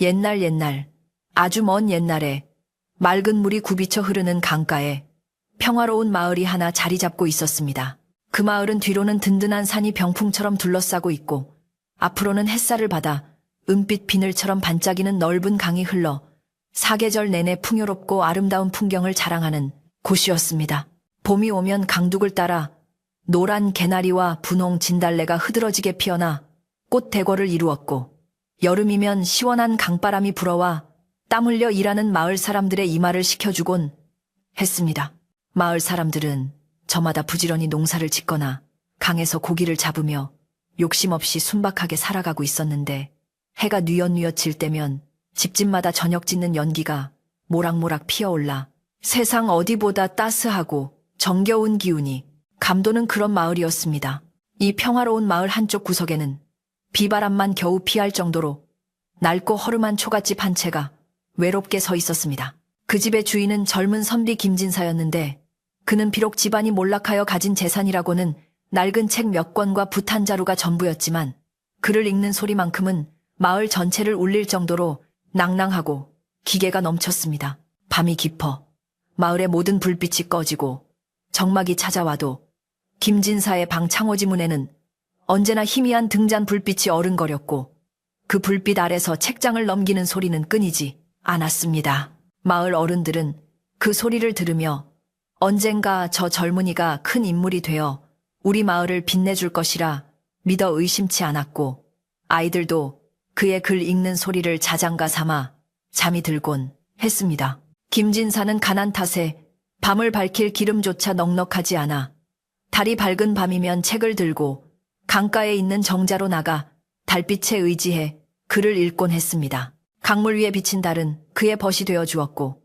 옛날, 아주 먼 옛날에 맑은 물이 굽이쳐 흐르는 강가에 평화로운 마을이 하나 자리 잡고 있었습니다. 그 마을은 뒤로는 든든한 산이 병풍처럼 둘러싸고 있고 앞으로는 햇살을 받아 은빛 비늘처럼 반짝이는 넓은 강이 흘러 사계절 내내 풍요롭고 아름다운 풍경을 자랑하는 곳이었습니다. 봄이 오면 강둑을 따라 노란 개나리와 분홍 진달래가 흐드러지게 피어나 꽃 대궐을 이루었고 여름이면 시원한 강바람이 불어와 땀 흘려 일하는 마을 사람들의 이마를 식혀주곤 했습니다. 마을 사람들은 저마다 부지런히 농사를 짓거나 강에서 고기를 잡으며 욕심 없이 순박하게 살아가고 있었는데 해가 뉘엿뉘엿 질 때면 집집마다 저녁 짓는 연기가 모락모락 피어올라 세상 어디보다 따스하고 정겨운 기운이 감도는 그런 마을이었습니다. 이 평화로운 마을 한쪽 구석에는 비바람만 겨우 피할 정도로 낡고 허름한 초가집 한 채가 외롭게 서 있었습니다. 그 집의 주인은 젊은 선비 김진사였는데 그는 비록 집안이 몰락하여 가진 재산이라고는 낡은 책 몇 권과 붓 한 자루가 전부였지만 글을 읽는 소리만큼은 마을 전체를 울릴 정도로 낭낭하고 기계가 넘쳤습니다. 밤이 깊어 마을의 모든 불빛이 꺼지고 정막이 찾아와도 김진사의 방 창호지 문에는 언제나 희미한 등잔 불빛이 어른거렸고 그 불빛 아래서 책장을 넘기는 소리는 끊이지 않았습니다. 마을 어른들은 그 소리를 들으며 언젠가 저 젊은이가 큰 인물이 되어 우리 마을을 빛내줄 것이라 믿어 의심치 않았고 아이들도 그의 글 읽는 소리를 자장가 삼아 잠이 들곤 했습니다. 김진사는 가난 탓에 밤을 밝힐 기름조차 넉넉하지 않아 달이 밝은 밤이면 책을 들고 강가에 있는 정자로 나가 달빛에 의지해 글을 읽곤 했습니다. 강물 위에 비친 달은 그의 벗이 되어 주었고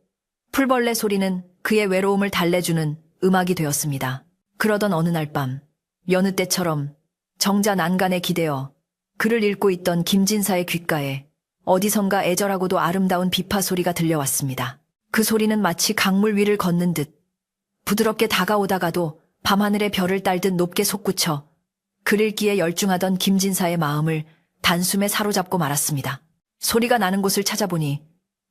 풀벌레 소리는 그의 외로움을 달래주는 음악이 되었습니다. 그러던 어느 날 밤 여느 때처럼 정자 난간에 기대어 글을 읽고 있던 김진사의 귓가에 어디선가 애절하고도 아름다운 비파 소리가 들려왔습니다. 그 소리는 마치 강물 위를 걷는 듯 부드럽게 다가오다가도 밤하늘의 별을 딸듯 높게 솟구쳐 글 읽기에 열중하던 김진사의 마음을 단숨에 사로잡고 말았습니다. 소리가 나는 곳을 찾아보니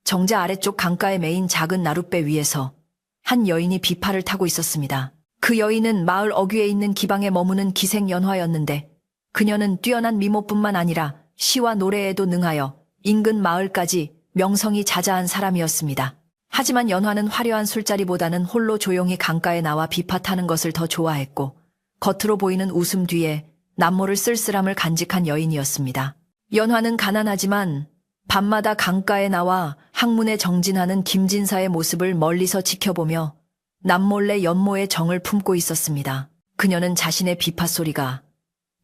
정자 아래쪽 강가에 메인 작은 나룻배 위에서 한 여인이 비파를 타고 있었습니다. 그 여인은 마을 어귀에 있는 기방에 머무는 기생연화였는데 그녀는 뛰어난 미모뿐만 아니라 시와 노래에도 능하여 인근 마을까지 명성이 자자한 사람이었습니다. 하지만 연화는 화려한 술자리보다는 홀로 조용히 강가에 나와 비파 타는 것을 더 좋아했고 겉으로 보이는 웃음 뒤에 남모를 쓸쓸함을 간직한 여인이었습니다. 연화는 가난하지만 밤마다 강가에 나와 학문에 정진하는 김진사의 모습을 멀리서 지켜보며 남몰래 연모의 정을 품고 있었습니다. 그녀는 자신의 비파 소리가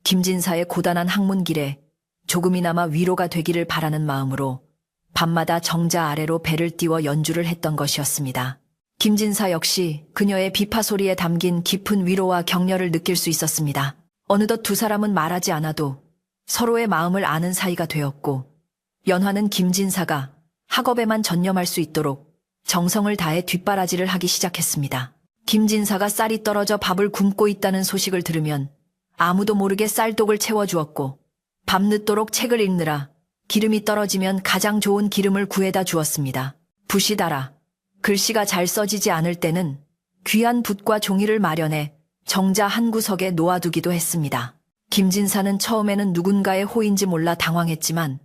김진사의 고단한 학문길에 조금이나마 위로가 되기를 바라는 마음으로 밤마다 정자 아래로 배를 띄워 연주를 했던 것이었습니다. 김진사 역시 그녀의 비파 소리에 담긴 깊은 위로와 격려를 느낄 수 있었습니다. 어느덧 두 사람은 말하지 않아도 서로의 마음을 아는 사이가 되었고 연화는 김진사가 학업에만 전념할 수 있도록 정성을 다해 뒷바라지를 하기 시작했습니다. 김진사가 쌀이 떨어져 밥을 굶고 있다는 소식을 들으면 아무도 모르게 쌀독을 채워주었고 밤늦도록 책을 읽느라 기름이 떨어지면 가장 좋은 기름을 구해다 주었습니다. 붓이 달아 글씨가 잘 써지지 않을 때는 귀한 붓과 종이를 마련해 정자 한 구석에 놓아두기도 했습니다. 김진사는 처음에는 누군가의 호인지 몰라 당황했지만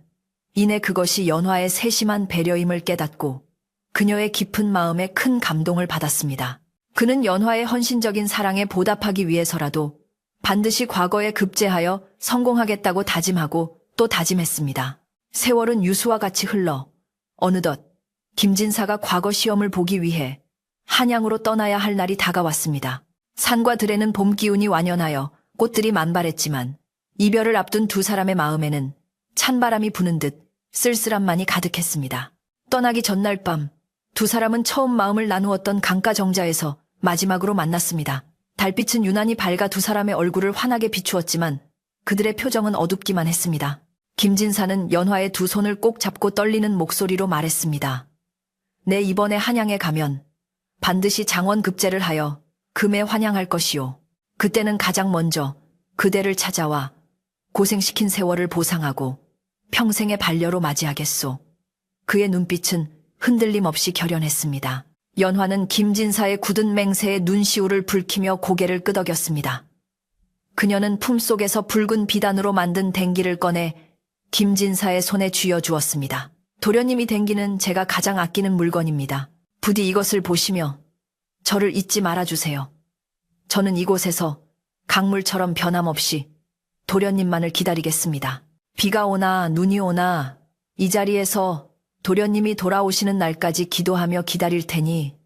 이내 그것이 연화의 세심한 배려임을 깨닫고 그녀의 깊은 마음에 큰 감동을 받았습니다. 그는 연화의 헌신적인 사랑에 보답하기 위해서라도 반드시 과거에 급제하여 성공하겠다고 다짐하고 또 다짐했습니다. 세월은 유수와 같이 흘러 어느덧 김진사가 과거 시험을 보기 위해 한양으로 떠나야 할 날이 다가왔습니다. 산과 들에는 봄 기운이 완연하여 꽃들이 만발했지만 이별을 앞둔 두 사람의 마음에는 찬바람이 부는 듯 쓸쓸함만이 가득했습니다. 떠나기 전날 밤 두 사람은 처음 마음을 나누었던 강가 정자에서 마지막으로 만났습니다. 달빛은 유난히 밝아 두 사람의 얼굴을 환하게 비추었지만 그들의 표정은 어둡기만 했습니다. 김진사는 연화의 두 손을 꼭 잡고 떨리는 목소리로 말했습니다. 내 이번에 한양에 가면 반드시 장원급제를 하여 금에 환양할 것이오. 그때는 가장 먼저 그대를 찾아와 고생시킨 세월을 보상하고 평생의 반려로 맞이하겠소. 그의 눈빛은 흔들림 없이 결연했습니다. 연화는 김진사의 굳은 맹세에 눈시울을 붉히며 고개를 끄덕였습니다. 그녀는 품속에서 붉은 비단으로 만든 댕기를 꺼내 김진사의 손에 쥐어주었습니다. 도련님이 댕기는 제가 가장 아끼는 물건입니다. 부디 이것을 보시며 저를 잊지 말아주세요. 저는 이곳에서 강물처럼 변함없이 도련님만을 기다리겠습니다. 비가 오나 눈이 오나 이 자리에서 도련님이 돌아오시는 날까지 기도하며 기다릴 테니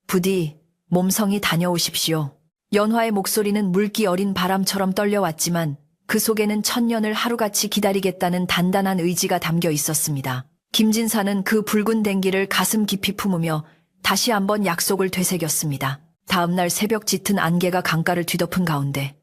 부디 몸성이 다녀오십시오. 연화의 목소리는 물기 어린 바람처럼 떨려왔지만 그 속에는 천년을 하루같이 기다리겠다는 단단한 의지가 담겨 있었습니다. 김진사는 그 붉은 댕기를 가슴 깊이 품으며 다시 한번 약속을 되새겼습니다. 다음날 새벽 짙은 안개가 강가를 뒤덮은 가운데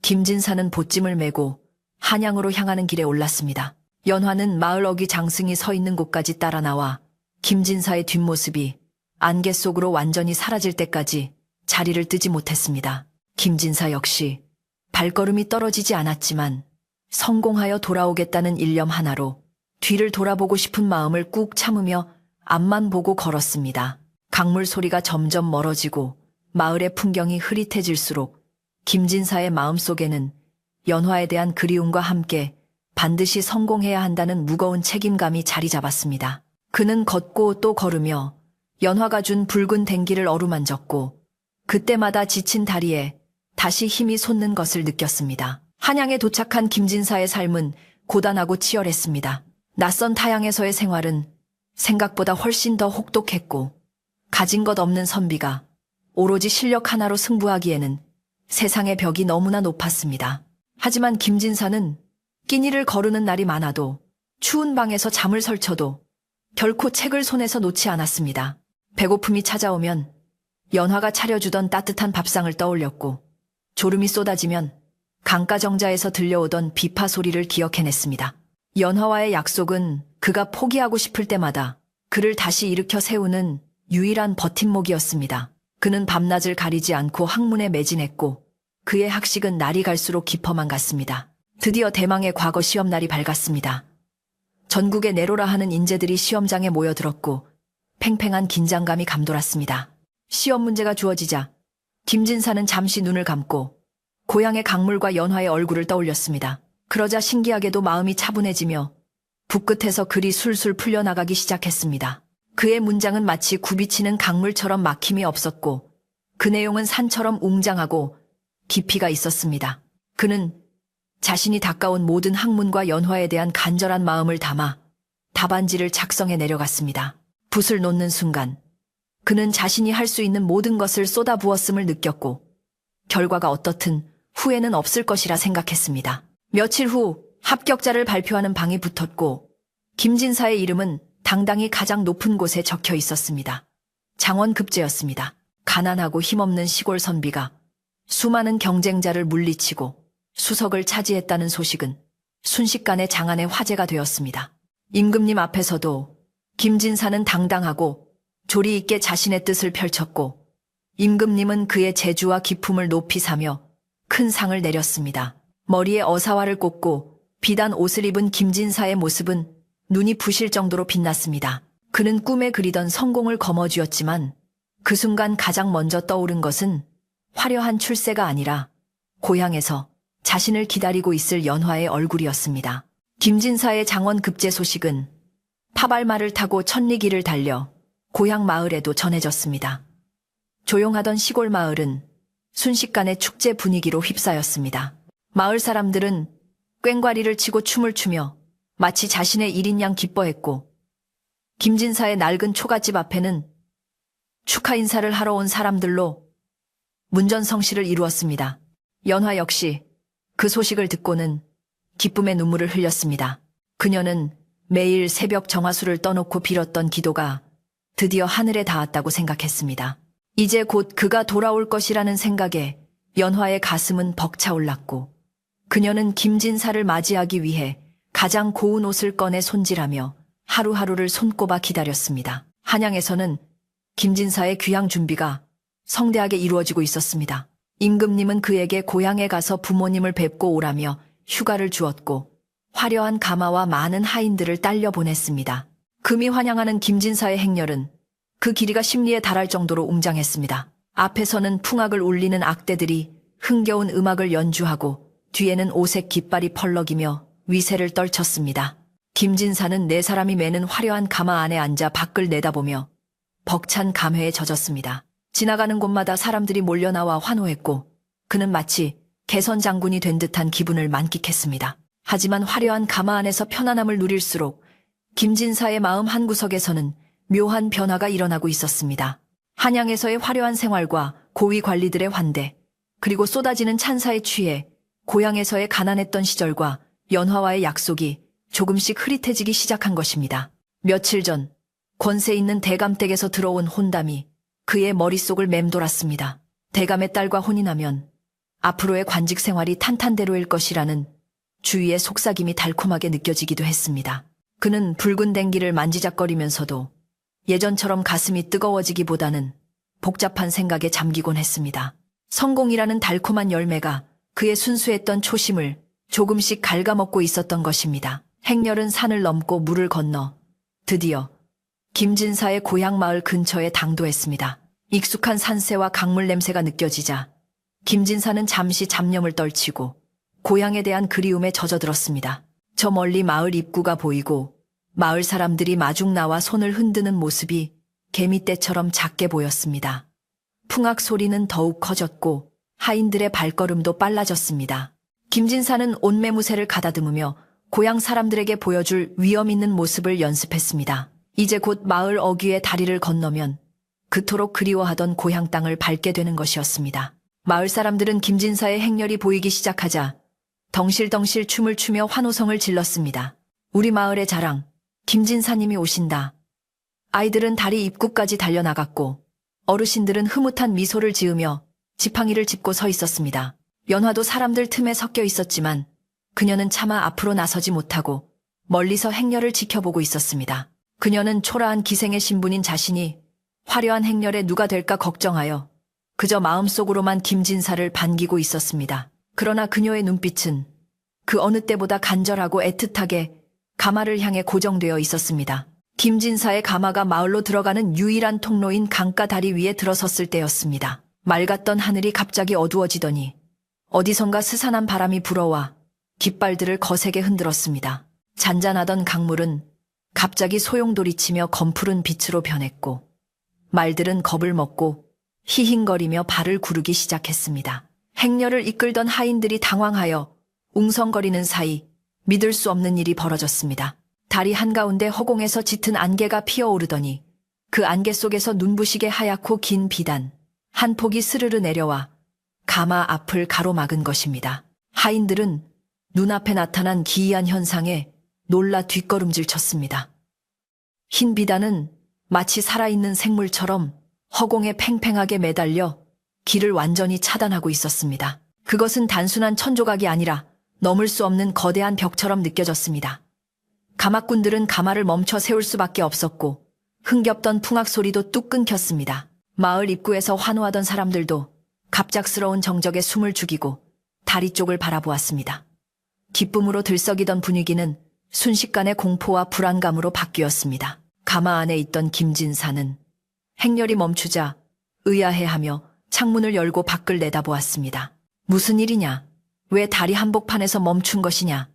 김진사는 보찜을 메고 한양으로 향하는 길에 올랐습니다. 연화는 마을 어귀 장승이 서 있는 곳까지 따라 나와 김진사의 뒷모습이 안개 속으로 완전히 사라질 때까지 자리를 뜨지 못했습니다. 김진사 역시 발걸음이 떨어지지 않았지만 성공하여 돌아오겠다는 일념 하나로 뒤를 돌아보고 싶은 마음을 꾹 참으며 앞만 보고 걸었습니다. 강물 소리가 점점 멀어지고 마을의 풍경이 흐릿해질수록 김진사의 마음속에는 연화에 대한 그리움과 함께 반드시 성공해야 한다는 무거운 책임감이 자리 잡았습니다. 그는 걷고 또 걸으며 연화가 준 붉은 댕기를 어루만졌고 그때마다 지친 다리에 다시 힘이 솟는 것을 느꼈습니다. 한양에 도착한 김진사의 삶은 고단하고 치열했습니다. 낯선 타향에서의 생활은 생각보다 훨씬 더 혹독했고 가진 것 없는 선비가 오로지 실력 하나로 승부하기에는 세상의 벽이 너무나 높았습니다. 하지만 김진사는 끼니를 거르는 날이 많아도 추운 방에서 잠을 설쳐도 결코 책을 손에서 놓지 않았습니다. 배고픔이 찾아오면 연화가 차려주던 따뜻한 밥상을 떠올렸고 졸음이 쏟아지면 강가 정자에서 들려오던 비파 소리를 기억해냈습니다. 연화와의 약속은 그가 포기하고 싶을 때마다 그를 다시 일으켜 세우는 유일한 버팀목이었습니다. 그는 밤낮을 가리지 않고 학문에 매진했고 그의 학식은 날이 갈수록 깊어만 갔습니다. 드디어 대망의 과거 시험날이 밝았습니다. 전국에 내로라 하는 인재들이 시험장에 모여들었고 팽팽한 긴장감이 감돌았습니다. 시험 문제가 주어지자 김진사는 잠시 눈을 감고 고향의 강물과 연화의 얼굴을 떠올렸습니다. 그러자 신기하게도 마음이 차분해지며 붓끝에서 글이 술술 풀려나가기 시작했습니다. 그의 문장은 마치 굽이치는 강물처럼 막힘이 없었고 그 내용은 산처럼 웅장하고 깊이가 있었습니다. 그는 자신이 닦아온 모든 학문과 연화에 대한 간절한 마음을 담아 답안지를 작성해 내려갔습니다. 붓을 놓는 순간 그는 자신이 할 수 있는 모든 것을 쏟아부었음을 느꼈고 결과가 어떻든 후회는 없을 것이라 생각했습니다. 며칠 후 합격자를 발표하는 방이 붙었고 김진사의 이름은 당당히 가장 높은 곳에 적혀 있었습니다. 장원급제였습니다. 가난하고 힘없는 시골 선비가 수많은 경쟁자를 물리치고 수석을 차지했다는 소식은 순식간에 장안의 화제가 되었습니다. 임금님 앞에서도 김진사는 당당하고 조리 있게 자신의 뜻을 펼쳤고 임금님은 그의 재주와 기품을 높이 사며 큰 상을 내렸습니다. 머리에 어사화를 꽂고 비단 옷을 입은 김진사의 모습은 눈이 부실 정도로 빛났습니다. 그는 꿈에 그리던 성공을 거머쥐었지만 그 순간 가장 먼저 떠오른 것은 화려한 출세가 아니라 고향에서 자신을 기다리고 있을 연화의 얼굴이었습니다. 김진사의 장원급제 소식은 파발마를 타고 천리길을 달려 고향 마을에도 전해졌습니다. 조용하던 시골 마을은 순식간에 축제 분위기로 휩싸였습니다. 마을 사람들은 꽹과리를 치고 춤을 추며 마치 자신의 일인 양 기뻐했고 김진사의 낡은 초가집 앞에는 축하 인사를 하러 온 사람들로 문전성시를 이루었습니다. 연화 역시 그 소식을 듣고는 기쁨의 눈물을 흘렸습니다. 그녀는 매일 새벽 정화수를 떠놓고 빌었던 기도가 드디어 하늘에 닿았다고 생각했습니다. 이제 곧 그가 돌아올 것이라는 생각에 연화의 가슴은 벅차올랐고 그녀는 김진사를 맞이하기 위해 가장 고운 옷을 꺼내 손질하며 하루하루를 손꼽아 기다렸습니다. 한양에서는 김진사의 귀향 준비가 성대하게 이루어지고 있었습니다. 임금님은 그에게 고향에 가서 부모님을 뵙고 오라며 휴가를 주었고 화려한 가마와 많은 하인들을 딸려 보냈습니다. 금이 환영하는 김진사의 행렬은 그 길이가 심리에 달할 정도로 웅장했습니다. 앞에서는 풍악을 울리는 악대들이 흥겨운 음악을 연주하고 뒤에는 오색 깃발이 펄럭이며 위세를 떨쳤습니다. 김진사는 네 사람이 매는 화려한 가마 안에 앉아 밖을 내다보며 벅찬 감회에 젖었습니다. 지나가는 곳마다 사람들이 몰려나와 환호했고 그는 마치 개선 장군이 된 듯한 기분을 만끽했습니다. 하지만 화려한 가마 안에서 편안함을 누릴수록 김진사의 마음 한구석에서는 묘한 변화가 일어나고 있었습니다. 한양에서의 화려한 생활과 고위 관리들의 환대, 그리고 쏟아지는 찬사에 취해 고향에서의 가난했던 시절과 연화와의 약속이 조금씩 흐릿해지기 시작한 것입니다. 며칠 전 권세 있는 대감댁에서 들어온 혼담이 그의 머릿속을 맴돌았습니다. 대감의 딸과 혼이 나면 앞으로의 관직 생활이 탄탄대로일 것이라는 주위의 속삭임이 달콤하게 느껴지기도 했습니다. 그는 붉은 댕기를 만지작거리면서도 예전처럼 가슴이 뜨거워지기보다는 복잡한 생각에 잠기곤 했습니다. 성공이라는 달콤한 열매가 그의 순수했던 초심을 조금씩 갉아먹고 있었던 것입니다. 행렬은 산을 넘고 물을 건너 드디어 김진사의 고향 마을 근처에 당도했습니다. 익숙한 산새와 강물 냄새가 느껴지자 김진사는 잠시 잡념을 떨치고 고향에 대한 그리움에 젖어들었습니다. 저 멀리 마을 입구가 보이고 마을 사람들이 마중 나와 손을 흔드는 모습이 개미떼처럼 작게 보였습니다. 풍악 소리는 더욱 커졌고 하인들의 발걸음도 빨라졌습니다. 김진사는 온매무새를 가다듬으며 고향 사람들에게 보여줄 위험 있는 모습을 연습했습니다. 이제 곧 마을 어귀의 다리를 건너면 그토록 그리워하던 고향 땅을 밟게 되는 것이었습니다. 마을 사람들은 김진사의 행렬이 보이기 시작하자 덩실덩실 춤을 추며 환호성을 질렀습니다. 우리 마을의 자랑, 김진사님이 오신다. 아이들은 다리 입구까지 달려나갔고 어르신들은 흐뭇한 미소를 지으며 지팡이를 짚고 서 있었습니다. 연화도 사람들 틈에 섞여 있었지만 그녀는 차마 앞으로 나서지 못하고 멀리서 행렬을 지켜보고 있었습니다. 그녀는 초라한 기생의 신분인 자신이 화려한 행렬에 누가 될까 걱정하여 그저 마음속으로만 김진사를 반기고 있었습니다. 그러나 그녀의 눈빛은 그 어느 때보다 간절하고 애틋하게 가마를 향해 고정되어 있었습니다. 김진사의 가마가 마을로 들어가는 유일한 통로인 강가 다리 위에 들어섰을 때였습니다. 맑았던 하늘이 갑자기 어두워지더니 어디선가 스산한 바람이 불어와 깃발들을 거세게 흔들었습니다. 잔잔하던 강물은 갑자기 소용돌이치며 검푸른 빛으로 변했고 말들은 겁을 먹고 히힝거리며 발을 구르기 시작했습니다. 행렬을 이끌던 하인들이 당황하여 웅성거리는 사이 믿을 수 없는 일이 벌어졌습니다. 다리 한가운데 허공에서 짙은 안개가 피어오르더니 그 안개 속에서 눈부시게 하얗고 긴 비단 한 폭이 스르르 내려와 가마 앞을 가로막은 것입니다. 하인들은 눈앞에 나타난 기이한 현상에 놀라 뒷걸음질 쳤습니다. 흰 비단은 마치 살아있는 생물처럼 허공에 팽팽하게 매달려 길을 완전히 차단하고 있었습니다. 그것은 단순한 천조각이 아니라 넘을 수 없는 거대한 벽처럼 느껴졌습니다. 가마꾼들은 가마를 멈춰 세울 수밖에 없었고 흥겹던 풍악 소리도 뚝 끊겼습니다. 마을 입구에서 환호하던 사람들도 갑작스러운 정적에 숨을 죽이고 다리 쪽을 바라보았습니다. 기쁨으로 들썩이던 분위기는 순식간에 공포와 불안감으로 바뀌었습니다. 가마 안에 있던 김진사는 행렬이 멈추자 의아해하며 창문을 열고 밖을 내다보았습니다. 무슨 일이냐? 왜 다리 한복판에서 멈춘 것이냐?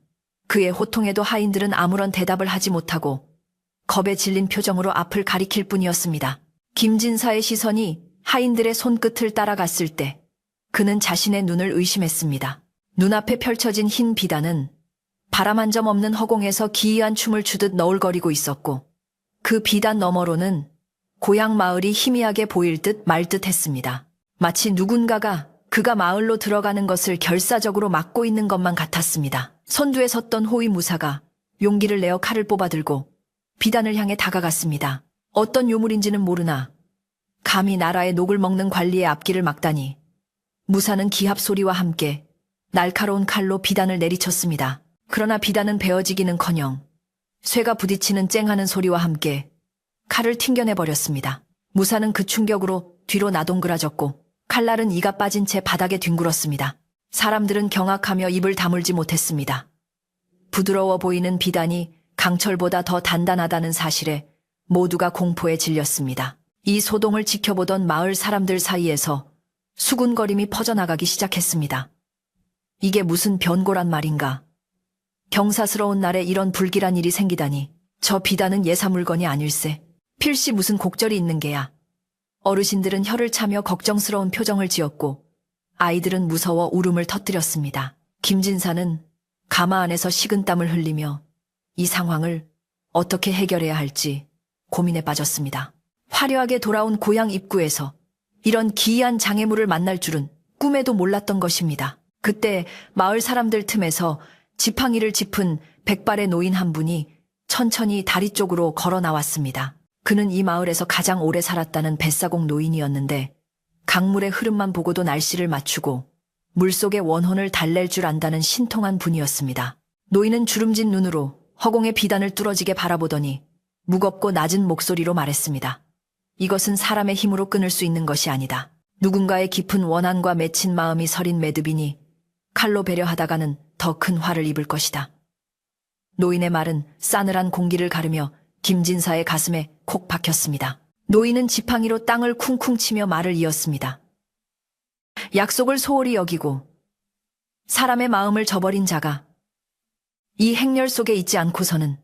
그의 호통에도 하인들은 아무런 대답을 하지 못하고 겁에 질린 표정으로 앞을 가리킬 뿐이었습니다. 김진사의 시선이 하인들의 손끝을 따라갔을 때 그는 자신의 눈을 의심했습니다. 눈앞에 펼쳐진 흰 비단은 바람 한 점 없는 허공에서 기이한 춤을 추듯 너울거리고 있었고 그 비단 너머로는 고향 마을이 희미하게 보일 듯 말 듯 했습니다. 마치 누군가가 그가 마을로 들어가는 것을 결사적으로 막고 있는 것만 같았습니다. 선두에 섰던 호위무사가 용기를 내어 칼을 뽑아들고 비단을 향해 다가갔습니다. 어떤 요물인지는 모르나 감히 나라의 녹을 먹는 관리의 앞길을 막다니. 무사는 기합 소리와 함께 날카로운 칼로 비단을 내리쳤습니다. 그러나 비단은 베어지기는커녕 쇠가 부딪히는 쨍하는 소리와 함께 칼을 튕겨내버렸습니다. 무사는 그 충격으로 뒤로 나동그라졌고 칼날은 이가 빠진 채 바닥에 뒹굴었습니다. 사람들은 경악하며 입을 다물지 못했습니다. 부드러워 보이는 비단이 강철보다 더 단단하다는 사실에 모두가 공포에 질렸습니다. 이 소동을 지켜보던 마을 사람들 사이에서 수군거림이 퍼져나가기 시작했습니다. 이게 무슨 변고란 말인가? 경사스러운 날에 이런 불길한 일이 생기다니. 저 비단은 예사 물건이 아닐세. 필시 무슨 곡절이 있는 게야. 어르신들은 혀를 차며 걱정스러운 표정을 지었고 아이들은 무서워 울음을 터뜨렸습니다. 김진사는 가마 안에서 식은땀을 흘리며 이 상황을 어떻게 해결해야 할지 고민에 빠졌습니다. 화려하게 돌아온 고향 입구에서 이런 기이한 장애물을 만날 줄은 꿈에도 몰랐던 것입니다. 그때 마을 사람들 틈에서 지팡이를 짚은 백발의 노인 한 분이 천천히 다리 쪽으로 걸어 나왔습니다. 그는 이 마을에서 가장 오래 살았다는 뱃사공 노인이었는데 강물의 흐름만 보고도 날씨를 맞추고 물속의 원혼을 달랠 줄 안다는 신통한 분이었습니다. 노인은 주름진 눈으로 허공의 비단을 뚫어지게 바라보더니 무겁고 낮은 목소리로 말했습니다. 이것은 사람의 힘으로 끊을 수 있는 것이 아니다. 누군가의 깊은 원한과 맺힌 마음이 서린 매듭이니 칼로 배려하다가는 더 큰 화를 입을 것이다. 노인의 말은 싸늘한 공기를 가르며 김진사의 가슴에 콕 박혔습니다. 노인은 지팡이로 땅을 쿵쿵 치며 말을 이었습니다. 약속을 소홀히 여기고 사람의 마음을 저버린 자가 이 행렬 속에 있지 않고서는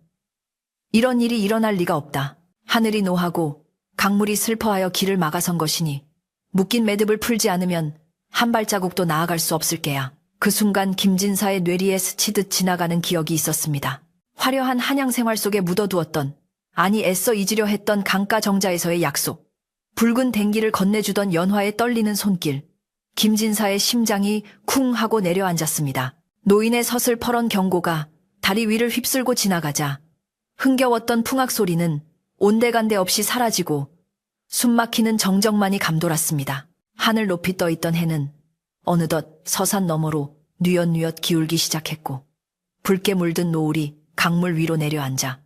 이런 일이 일어날 리가 없다. 하늘이 노하고 강물이 슬퍼하여 길을 막아선 것이니 묶인 매듭을 풀지 않으면 한 발자국도 나아갈 수 없을 게야. 그 순간 김진사의 뇌리에 스치듯 지나가는 기억이 있었습니다. 화려한 한양 생활 속에 묻어두었던, 아니 애써 잊으려 했던 강가 정자에서의 약속, 붉은 댕기를 건네주던 연화의 떨리는 손길, 김진사의 심장이 쿵 하고 내려앉았습니다. 노인의 서슬퍼런 경고가 다리 위를 휩쓸고 지나가자 흥겨웠던 풍악 소리는 온데간데 없이 사라지고 숨막히는 정적만이 감돌았습니다. 하늘 높이 떠있던 해는 어느덧 서산 너머로 뉘엿뉘엿 기울기 시작했고 붉게 물든 노을이 강물 위로 내려앉아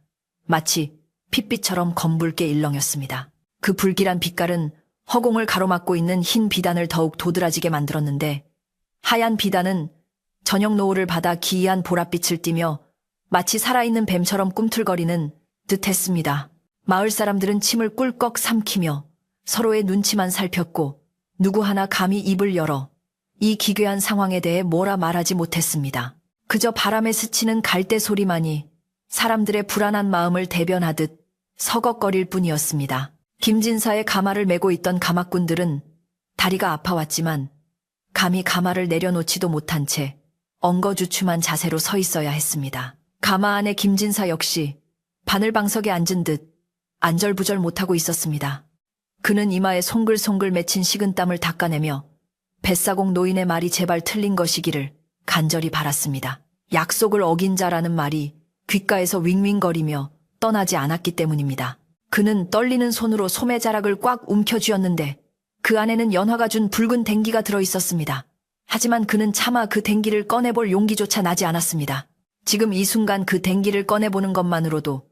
마치 핏빛처럼 검붉게 일렁였습니다. 그 불길한 빛깔은 허공을 가로막고 있는 흰 비단을 더욱 도드라지게 만들었는데 하얀 비단은 저녁 노을을 받아 기이한 보랏빛을 띠며 마치 살아있는 뱀처럼 꿈틀거리는 듯했습니다. 마을 사람들은 침을 꿀꺽 삼키며 서로의 눈치만 살폈고 누구 하나 감히 입을 열어 이 기괴한 상황에 대해 뭐라 말하지 못했습니다. 그저 바람에 스치는 갈대 소리만이 사람들의 불안한 마음을 대변하듯 서걱거릴 뿐이었습니다. 김진사의 가마를 메고 있던 가마꾼들은 다리가 아파왔지만 감히 가마를 내려놓지도 못한 채 엉거주춤한 자세로 서 있어야 했습니다. 가마 안에 김진사 역시 바늘방석에 앉은 듯 안절부절 못하고 있었습니다. 그는 이마에 송글송글 맺힌 식은땀을 닦아내며 뱃사공 노인의 말이 제발 틀린 것이기를 간절히 바랐습니다. 약속을 어긴 자라는 말이 귓가에서 윙윙거리며 떠나지 않았기 때문입니다. 그는 떨리는 손으로 소매자락을 꽉 움켜쥐었는데 그 안에는 연화가 준 붉은 댕기가 들어있었습니다. 하지만 그는 차마 그 댕기를 꺼내볼 용기조차 나지 않았습니다. 지금 이 순간 그 댕기를 꺼내보는 것만으로도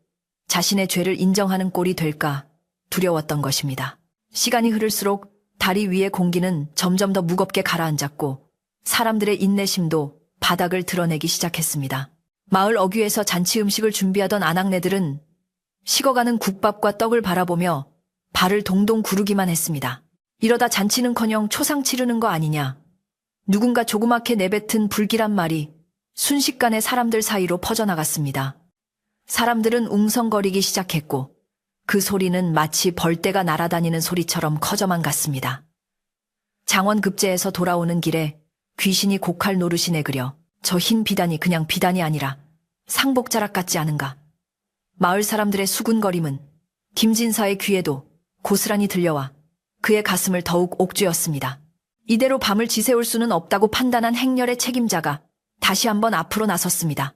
자신의 죄를 인정하는 꼴이 될까 두려웠던 것입니다. 시간이 흐를수록 다리 위의 공기는 점점 더 무겁게 가라앉았고 사람들의 인내심도 바닥을 드러내기 시작했습니다. 마을 어귀에서 잔치 음식을 준비하던 아낙네들은 식어가는 국밥과 떡을 바라보며 발을 동동 구르기만 했습니다. 이러다 잔치는커녕 초상 치르는 거 아니냐. 누군가 조그맣게 내뱉은 불길한 말이 순식간에 사람들 사이로 퍼져나갔습니다. 사람들은 웅성거리기 시작했고 그 소리는 마치 벌떼가 날아다니는 소리처럼 커져만 갔습니다. 장원급제에서 돌아오는 길에 귀신이 곡할 노릇이 내그려 저 흰 비단이 그냥 비단이 아니라 상복자락 같지 않은가. 마을 사람들의 수군거림은 김진사의 귀에도 고스란히 들려와 그의 가슴을 더욱 옥죄었습니다. 이대로 밤을 지새울 수는 없다고 판단한 행렬의 책임자가 다시 한번 앞으로 나섰습니다.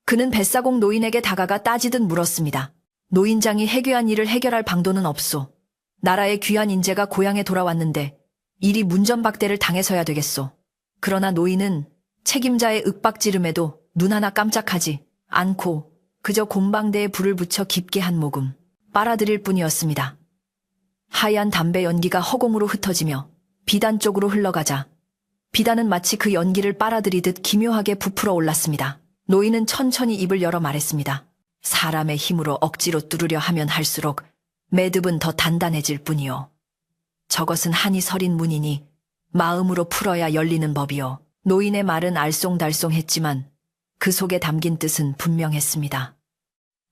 그는 뱃사공 노인에게 다가가 따지듯 물었습니다. 노인장이 해괴한 일을 해결할 방도는 없소. 나라의 귀한 인재가 고향에 돌아왔는데 일이 문전박대를 당해서야 되겠소. 그러나 노인은 책임자의 윽박지름에도 눈 하나 깜짝하지 않고 그저 곰방대에 불을 붙여 깊게 한 모금 빨아들일 뿐이었습니다. 하얀 담배 연기가 허공으로 흩어지며 비단 쪽으로 흘러가자 비단은 마치 그 연기를 빨아들이듯 기묘하게 부풀어 올랐습니다. 노인은 천천히 입을 열어 말했습니다. 사람의 힘으로 억지로 뚫으려 하면 할수록 매듭은 더 단단해질 뿐이요. 저것은 한이 서린 문이니 마음으로 풀어야 열리는 법이요. 노인의 말은 알쏭달쏭했지만 그 속에 담긴 뜻은 분명했습니다.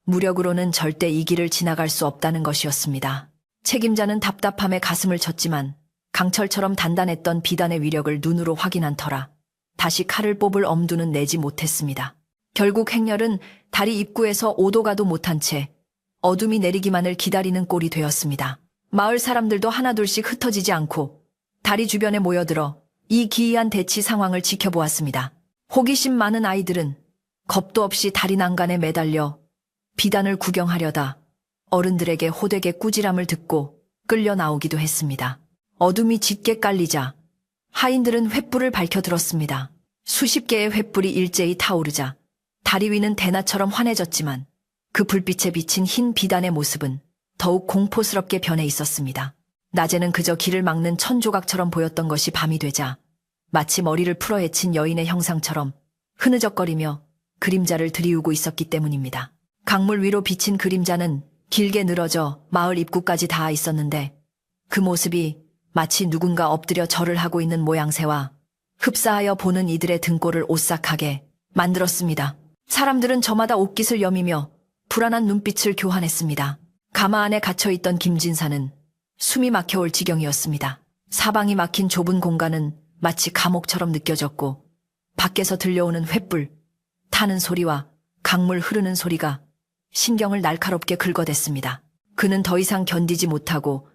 무력으로는 절대 이 길을 지나갈 수 없다는 것이었습니다. 책임자는 답답함에 가슴을 쳤지만 강철처럼 단단했던 비단의 위력을 눈으로 확인한 터라 다시 칼을 뽑을 엄두는 내지 못했습니다. 결국 행렬은 다리 입구에서 오도 가도 못한 채 어둠이 내리기만을 기다리는 꼴이 되었습니다. 마을 사람들도 하나둘씩 흩어지지 않고 다리 주변에 모여들어 이 기이한 대치 상황을 지켜보았습니다. 호기심 많은 아이들은 겁도 없이 다리 난간에 매달려 비단을 구경하려다 어른들에게 호되게 꾸지람을 듣고 끌려 나오기도 했습니다. 어둠이 짙게 깔리자 하인들은 횃불을 밝혀 들었습니다. 수십 개의 횃불이 일제히 타오르자 다리 위는 대낮처럼 환해졌지만 그 불빛에 비친 흰 비단의 모습은 더욱 공포스럽게 변해 있었습니다. 낮에는 그저 길을 막는 천조각처럼 보였던 것이 밤이 되자 마치 머리를 풀어헤친 여인의 형상처럼 흐느적거리며 그림자를 들이우고 있었기 때문입니다. 강물 위로 비친 그림자는 길게 늘어져 마을 입구까지 닿아 있었는데 그 모습이 마치 누군가 엎드려 절을 하고 있는 모양새와 흡사하여 보는 이들의 등골을 오싹하게 만들었습니다. 사람들은 저마다 옷깃을 여미며 불안한 눈빛을 교환했습니다. 가마 안에 갇혀있던 김진사는 숨이 막혀올 지경이었습니다. 사방이 막힌 좁은 공간은 마치 감옥처럼 느껴졌고 밖에서 들려오는 횃불, 타는 소리와 강물 흐르는 소리가 신경을 날카롭게 긁어댔습니다. 그는 더 이상 견디지 못하고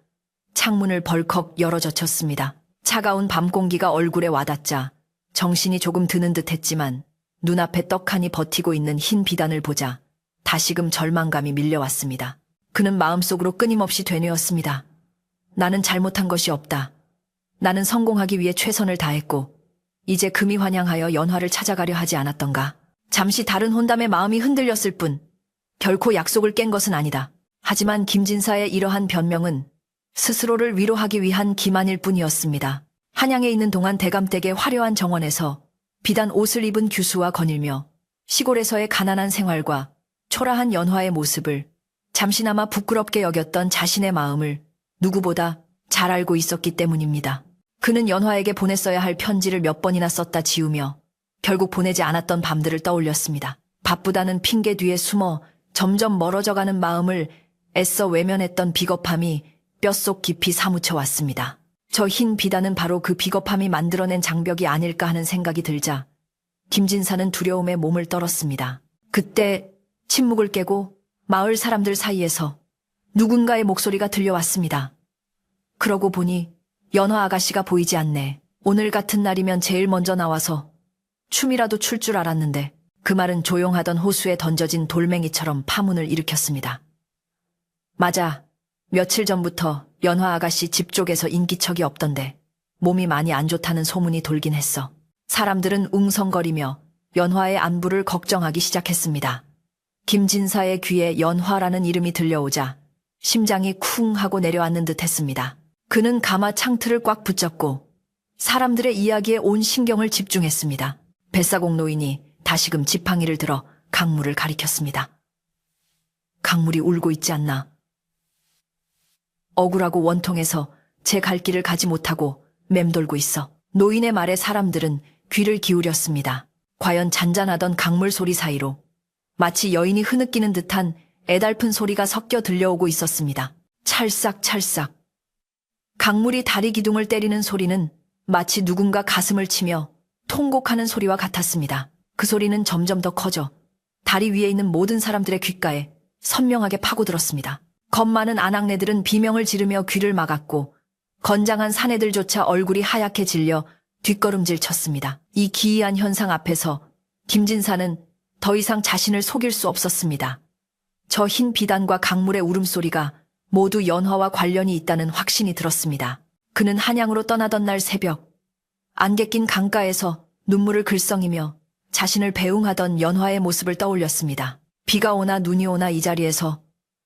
창문을 벌컥 열어젖혔습니다. 차가운 밤 공기가 얼굴에 와닿자 정신이 조금 드는 듯했지만 눈앞에 떡하니 버티고 있는 흰 비단을 보자 다시금 절망감이 밀려왔습니다. 그는 마음속으로 끊임없이 되뇌었습니다. 나는 잘못한 것이 없다. 나는 성공하기 위해 최선을 다했고 이제 금이 환영하여 연화를 찾아가려 하지 않았던가. 잠시 다른 혼담에 마음이 흔들렸을 뿐 결코 약속을 깬 것은 아니다. 하지만 김진사의 이러한 변명은 스스로를 위로하기 위한 기만일 뿐이었습니다. 한양에 있는 동안 대감댁의 화려한 정원에서 비단 옷을 입은 규수와 거닐며 시골에서의 가난한 생활과 초라한 연화의 모습을 잠시나마 부끄럽게 여겼던 자신의 마음을 누구보다 잘 알고 있었기 때문입니다. 그는 연화에게 보냈어야 할 편지를 몇 번이나 썼다 지우며 결국 보내지 않았던 밤들을 떠올렸습니다. 바쁘다는 핑계 뒤에 숨어 점점 멀어져가는 마음을 애써 외면했던 비겁함이 뼛속 깊이 사무쳐 왔습니다. 저 흰 비단은 바로 그 비겁함이 만들어낸 장벽이 아닐까 하는 생각이 들자 김진사는 두려움에 몸을 떨었습니다. 그때 침묵을 깨고 마을 사람들 사이에서 누군가의 목소리가 들려왔습니다. 그러고 보니 연화 아가씨가 보이지 않네. 오늘 같은 날이면 제일 먼저 나와서 춤이라도 출 줄 알았는데. 그 말은 조용하던 호수에 던져진 돌멩이처럼 파문을 일으켰습니다. 맞아. 며칠 전부터 연화 아가씨 집 쪽에서 인기척이 없던데 몸이 많이 안 좋다는 소문이 돌긴 했어. 사람들은 웅성거리며 연화의 안부를 걱정하기 시작했습니다. 김진사의 귀에 연화라는 이름이 들려오자 심장이 쿵 하고 내려앉는 듯 했습니다. 그는 가마 창틀을 꽉 붙잡고 사람들의 이야기에 온 신경을 집중했습니다. 뱃사공 노인이 다시금 지팡이를 들어 강물을 가리켰습니다. 강물이 울고 있지 않나. 억울하고 원통해서 제 갈 길을 가지 못하고 맴돌고 있어. 노인의 말에 사람들은 귀를 기울였습니다. 과연 잔잔하던 강물 소리 사이로 마치 여인이 흐느끼는 듯한 애달픈 소리가 섞여 들려오고 있었습니다. 찰싹찰싹. 강물이 다리 기둥을 때리는 소리는 마치 누군가 가슴을 치며 통곡하는 소리와 같았습니다. 그 소리는 점점 더 커져 다리 위에 있는 모든 사람들의 귓가에 선명하게 파고들었습니다. 겁 많은 아낙네들은 비명을 지르며 귀를 막았고 건장한 사내들조차 얼굴이 하얗게 질려 뒷걸음질 쳤습니다. 이 기이한 현상 앞에서 김진사는 더 이상 자신을 속일 수 없었습니다. 저 흰 비단과 강물의 울음소리가 모두 연화와 관련이 있다는 확신이 들었습니다. 그는 한양으로 떠나던 날 새벽 안개 낀 강가에서 눈물을 글썽이며 자신을 배웅하던 연화의 모습을 떠올렸습니다. 비가 오나 눈이 오나 이 자리에서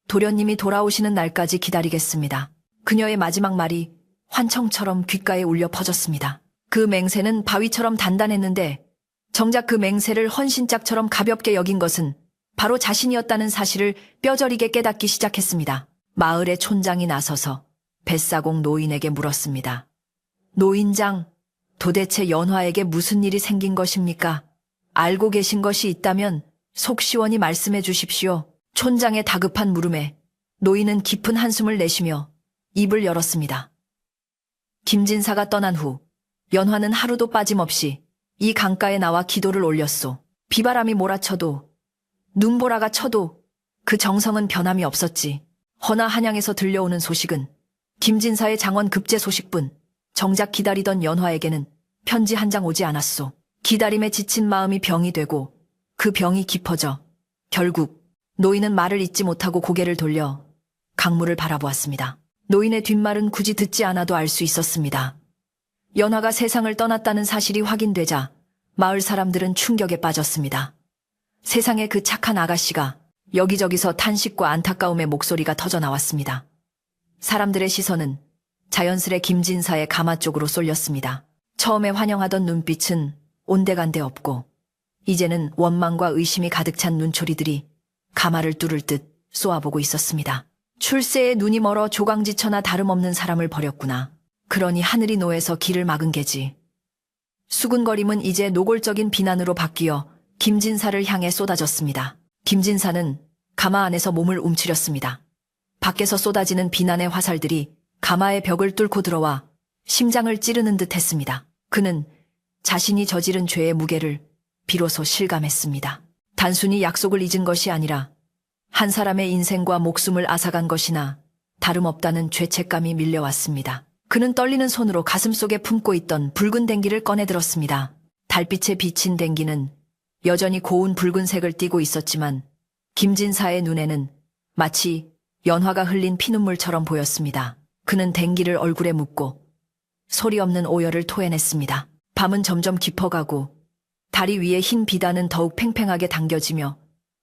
도련님이 돌아오시는 날까지 기다리겠습니다. 그녀의 마지막 말이 환청처럼 귓가에 울려 퍼졌습니다. 그 맹세는 바위처럼 단단했는데 정작 그 맹세를 헌신짝처럼 가볍게 여긴 것은 바로 자신이었다는 사실을 뼈저리게 깨닫기 시작했습니다. 마을의 촌장이 나서서 뱃사공 노인에게 물었습니다. 노인장, 도대체 연화에게 무슨 일이 생긴 것입니까? 알고 계신 것이 있다면 속 시원히 말씀해 주십시오. 촌장의 다급한 물음에 노인은 깊은 한숨을 내쉬며 입을 열었습니다. 김진사가 떠난 후 연화는 하루도 빠짐없이 이 강가에 나와 기도를 올렸소. 비바람이 몰아쳐도 눈보라가 쳐도 그 정성은 변함이 없었지. 허나 한양에서 들려오는 소식은 김진사의 장원 급제 소식뿐. 정작 기다리던 연화에게는 편지 한 장 오지 않았소. 기다림에 지친 마음이 병이 되고 그 병이 깊어져 결국 노인은 말을 잇지 못하고 고개를 돌려 강물을 바라보았습니다. 노인의 뒷말은 굳이 듣지 않아도 알 수 있었습니다. 연화가 세상을 떠났다는 사실이 확인되자 마을 사람들은 충격에 빠졌습니다. 세상에 그 착한 아가씨가 여기저기서 탄식과 안타까움의 목소리가 터져 나왔습니다. 사람들의 시선은 자연스레 김진사의 가마 쪽으로 쏠렸습니다. 처음에 환영하던 눈빛은 온데간데 없고 이제는 원망과 의심이 가득 찬 눈초리들이 가마를 뚫을 듯 쏘아보고 있었습니다. 출세에 눈이 멀어 조강지처나 다름없는 사람을 버렸구나. 그러니 하늘이 노해서 길을 막은 게지. 수군거림은 이제 노골적인 비난으로 바뀌어 김진사를 향해 쏟아졌습니다. 김진사는 가마 안에서 몸을 움츠렸습니다. 밖에서 쏟아지는 비난의 화살들이 가마의 벽을 뚫고 들어와 심장을 찌르는 듯 했습니다. 그는 자신이 저지른 죄의 무게를 비로소 실감했습니다. 단순히 약속을 잊은 것이 아니라 한 사람의 인생과 목숨을 앗아간 것이나 다름없다는 죄책감이 밀려왔습니다. 그는 떨리는 손으로 가슴속에 품고 있던 붉은 댕기를 꺼내들었습니다. 달빛에 비친 댕기는 여전히 고운 붉은색을 띠고 있었지만 김진사의 눈에는 마치 연화가 흘린 피눈물처럼 보였습니다. 그는 댕기를 얼굴에 묻고 소리 없는 오열을 토해냈습니다. 밤은 점점 깊어가고 다리 위에 흰 비단은 더욱 팽팽하게 당겨지며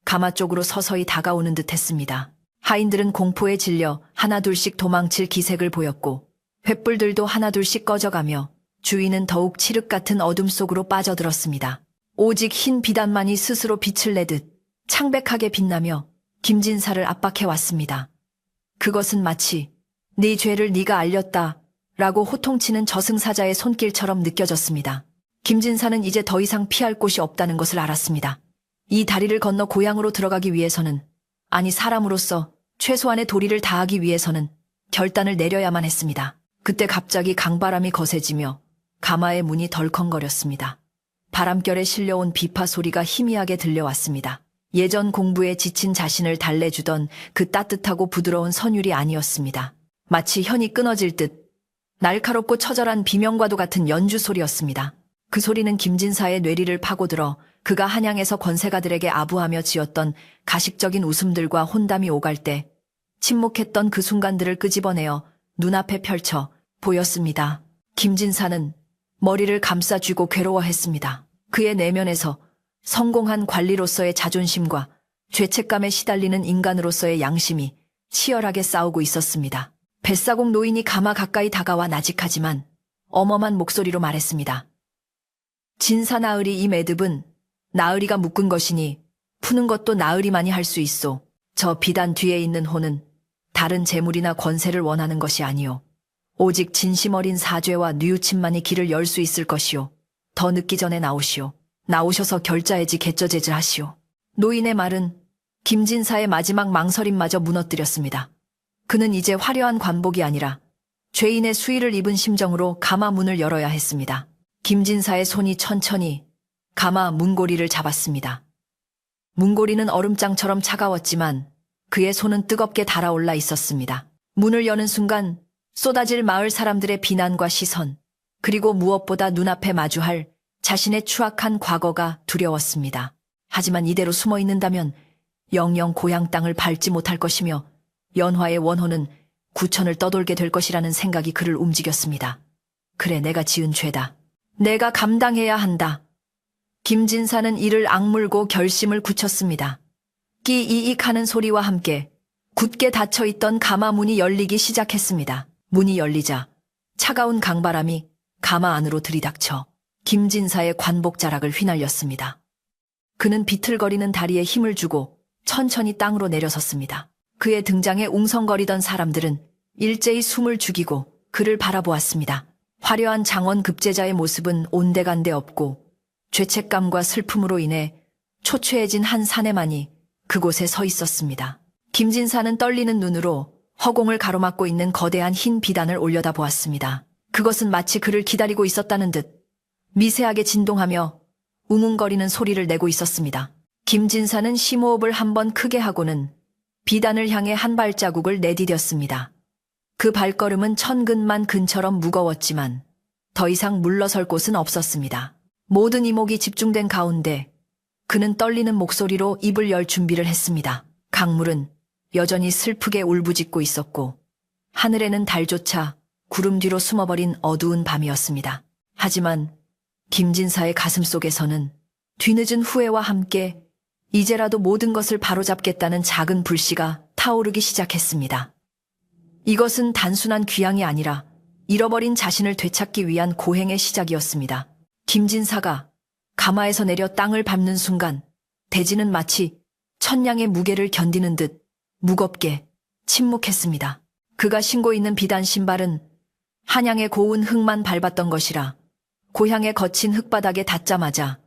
가마 쪽으로 서서히 다가오는 듯 했습니다. 하인들은 공포에 질려 하나둘씩 도망칠 기색을 보였고 횃불들도 하나둘씩 꺼져가며 주위는 더욱 칠흑 같은 어둠 속으로 빠져들었습니다. 오직 흰 비단만이 스스로 빛을 내듯 창백하게 빛나며 김진사를 압박해왔습니다. 그것은 마치 네 죄를 네가 알렸다 라고 호통치는 저승사자의 손길처럼 느껴졌습니다. 김진사는 이제 더 이상 피할 곳이 없다는 것을 알았습니다. 이 다리를 건너 고향으로 들어가기 위해서는, 아니 사람으로서 최소한의 도리를 다하기 위해서는 결단을 내려야만 했습니다. 그때 갑자기 강바람이 거세지며 가마의 문이 덜컹거렸습니다. 바람결에 실려온 비파 소리가 희미하게 들려왔습니다. 예전 공부에 지친 자신을 달래주던 그 따뜻하고 부드러운 선율이 아니었습니다. 마치 현이 끊어질 듯 날카롭고 처절한 비명과도 같은 연주 소리였습니다. 그 소리는 김진사의 뇌리를 파고들어 그가 한양에서 권세가들에게 아부하며 지었던 가식적인 웃음들과 혼담이 오갈 때 침묵했던 그 순간들을 끄집어내어 눈앞에 펼쳐 보였습니다. 김진사는 머리를 감싸쥐고 괴로워했습니다. 그의 내면에서 성공한 관리로서의 자존심과 죄책감에 시달리는 인간으로서의 양심이 치열하게 싸우고 있었습니다. 뱃사공 노인이 가마 가까이 다가와 나직하지만 엄엄한 목소리로 말했습니다. 진사 나으리 이 매듭은 나으리가 묶은 것이니 푸는 것도 나으리만이 할 수 있소. 저 비단 뒤에 있는 호는 다른 재물이나 권세를 원하는 것이 아니오. 오직 진심 어린 사죄와 뉘우침만이 길을 열 수 있을 것이오. 더 늦기 전에 나오시오. 나오셔서 결자해지 개쩌제질 하시오. 노인의 말은 김진사의 마지막 망설임마저 무너뜨렸습니다. 그는 이제 화려한 관복이 아니라 죄인의 수위를 입은 심정으로 가마 문을 열어야 했습니다. 김진사의 손이 천천히 가마 문고리를 잡았습니다. 문고리는 얼음장처럼 차가웠지만 그의 손은 뜨겁게 달아올라 있었습니다. 문을 여는 순간 쏟아질 마을 사람들의 비난과 시선, 그리고 무엇보다 눈앞에 마주할 자신의 추악한 과거가 두려웠습니다. 하지만 이대로 숨어 있는다면 영영 고향 땅을 밟지 못할 것이며 연화의 원호는 구천을 떠돌게 될 것이라는 생각이 그를 움직였습니다. 그래, 내가 지은 죄다. 내가 감당해야 한다. 김진사는 이를 악물고 결심을 굳혔습니다. 끼이익하는 소리와 함께 굳게 닫혀있던 가마 문이 열리기 시작했습니다. 문이 열리자 차가운 강바람이 가마 안으로 들이닥쳐 김진사의 관복 자락을 휘날렸습니다. 그는 비틀거리는 다리에 힘을 주고 천천히 땅으로 내려섰습니다. 그의 등장에 웅성거리던 사람들은 일제히 숨을 죽이고 그를 바라보았습니다. 화려한 장원 급제자의 모습은 온데간데 없고 죄책감과 슬픔으로 인해 초췌해진 한 사내만이 그곳에 서 있었습니다. 김진사는 떨리는 눈으로 허공을 가로막고 있는 거대한 흰 비단을 올려다보았습니다. 그것은 마치 그를 기다리고 있었다는 듯 미세하게 진동하며 웅웅거리는 소리를 내고 있었습니다. 김진사는 심호흡을 한번 크게 하고는 비단을 향해 한 발자국을 내디뎠습니다. 그 발걸음은 천근만 근처럼 무거웠지만 더 이상 물러설 곳은 없었습니다. 모든 이목이 집중된 가운데 그는 떨리는 목소리로 입을 열 준비를 했습니다. 강물은 여전히 슬프게 울부짖고 있었고 하늘에는 달조차 구름 뒤로 숨어버린 어두운 밤이었습니다. 하지만 김진사의 가슴 속에서는 뒤늦은 후회와 함께 이제라도 모든 것을 바로잡겠다는 작은 불씨가 타오르기 시작했습니다. 이것은 단순한 귀향이 아니라 잃어버린 자신을 되찾기 위한 고행의 시작이었습니다. 김진사가 가마에서 내려 땅을 밟는 순간 대지는 마치 천냥의 무게를 견디는 듯 무겁게 침묵했습니다. 그가 신고 있는 비단 신발은 한양의 고운 흙만 밟았던 것이라 고향의 거친 흙바닥에 닿자마자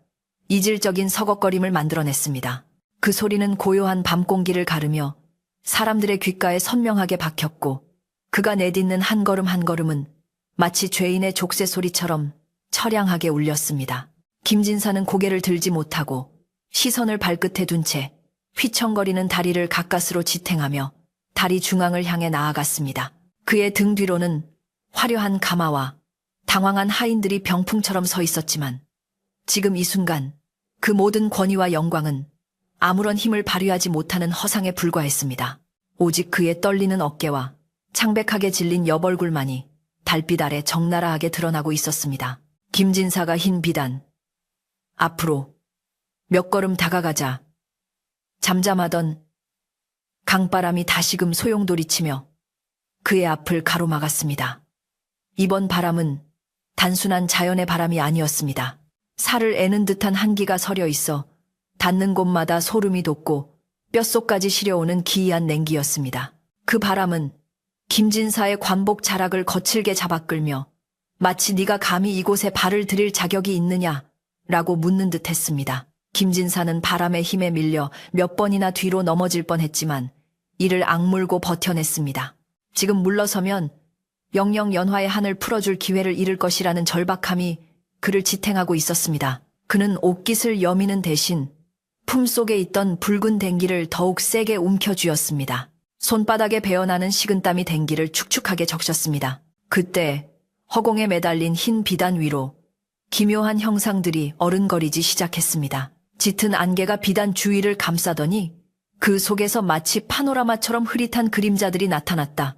이질적인 서걱거림을 만들어냈습니다. 그 소리는 고요한 밤 공기를 가르며 사람들의 귓가에 선명하게 박혔고 그가 내딛는 한 걸음 한 걸음은 마치 죄인의 족쇄 소리처럼 처량하게 울렸습니다. 김진사는 고개를 들지 못하고 시선을 발끝에 둔 채 휘청거리는 다리를 가까스로 지탱하며 다리 중앙을 향해 나아갔습니다. 그의 등 뒤로는 화려한 가마와 당황한 하인들이 병풍처럼 서 있었지만 지금 이 순간 그 모든 권위와 영광은 아무런 힘을 발휘하지 못하는 허상에 불과했습니다. 오직 그의 떨리는 어깨와 창백하게 질린 옆얼굴만이 달빛 아래 적나라하게 드러나고 있었습니다. 김진사가 흰 비단 앞으로 몇 걸음 다가가자 잠잠하던 강바람이 다시금 소용돌이치며 그의 앞을 가로막았습니다. 이번 바람은 단순한 자연의 바람이 아니었습니다. 살을 애는 듯한 한기가 서려 있어 닿는 곳마다 소름이 돋고 뼛속까지 시려오는 기이한 냉기였습니다. 그 바람은 김진사의 관복 자락을 거칠게 잡아끌며 마치 네가 감히 이곳에 발을 들일 자격이 있느냐라고 묻는 듯 했습니다. 김진사는 바람의 힘에 밀려 몇 번이나 뒤로 넘어질 뻔했지만 이를 악물고 버텨냈습니다. 지금 물러서면 영영 연화의 한을 풀어줄 기회를 잃을 것이라는 절박함이 그를 지탱하고 있었습니다. 그는 옷깃을 여미는 대신 품속에 있던 붉은 댕기를 더욱 세게 움켜쥐었습니다. 손바닥에 배어나는 식은땀이 댕기를 축축하게 적셨습니다. 그때 허공에 매달린 흰 비단 위로 기묘한 형상들이 어른거리지 시작했습니다. 짙은 안개가 비단 주위를 감싸더니 그 속에서 마치 파노라마처럼 흐릿한 그림자들이 나타났다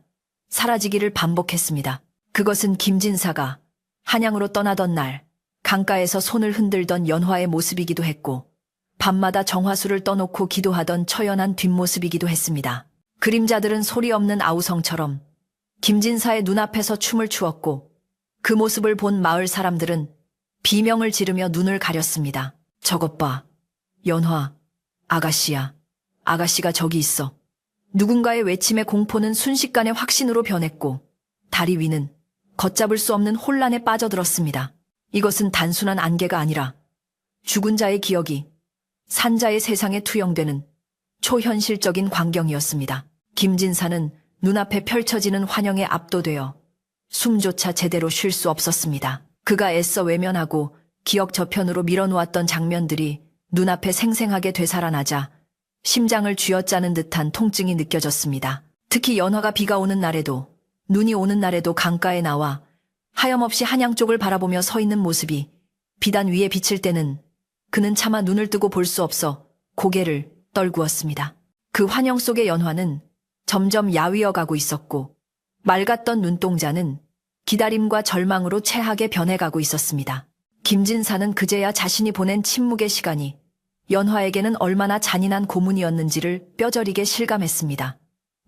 사라지기를 반복했습니다. 그것은 김진사가 한양으로 떠나던 날 강가에서 손을 흔들던 연화의 모습이기도 했고 밤마다 정화수를 떠놓고 기도하던 처연한 뒷모습이기도 했습니다. 그림자들은 소리 없는 아우성처럼 김진사의 눈앞에서 춤을 추었고 그 모습을 본 마을 사람들은 비명을 지르며 눈을 가렸습니다. 저것 봐. 연화, 아가씨야. 아가씨가 저기 있어. 누군가의 외침의 공포는 순식간에 확신으로 변했고 다리 위는 걷잡을 수 없는 혼란에 빠져들었습니다. 이것은 단순한 안개가 아니라 죽은 자의 기억이 산자의 세상에 투영되는 초현실적인 광경이었습니다. 김진사는 눈앞에 펼쳐지는 환영에 압도되어 숨조차 제대로 쉴 수 없었습니다. 그가 애써 외면하고 기억 저편으로 밀어놓았던 장면들이 눈앞에 생생하게 되살아나자 심장을 쥐어짜는 듯한 통증이 느껴졌습니다. 특히 연화가 비가 오는 날에도 눈이 오는 날에도 강가에 나와 하염없이 한양 쪽을 바라보며 서 있는 모습이 비단 위에 비칠 때는 그는 차마 눈을 뜨고 볼 수 없어 고개를 떨구었습니다. 그 환영 속의 연화는 점점 야위어 가고 있었고 맑았던 눈동자는 기다림과 절망으로 채하게 변해가고 있었습니다. 김진사는 그제야 자신이 보낸 침묵의 시간이 연화에게는 얼마나 잔인한 고문이었는지를 뼈저리게 실감했습니다.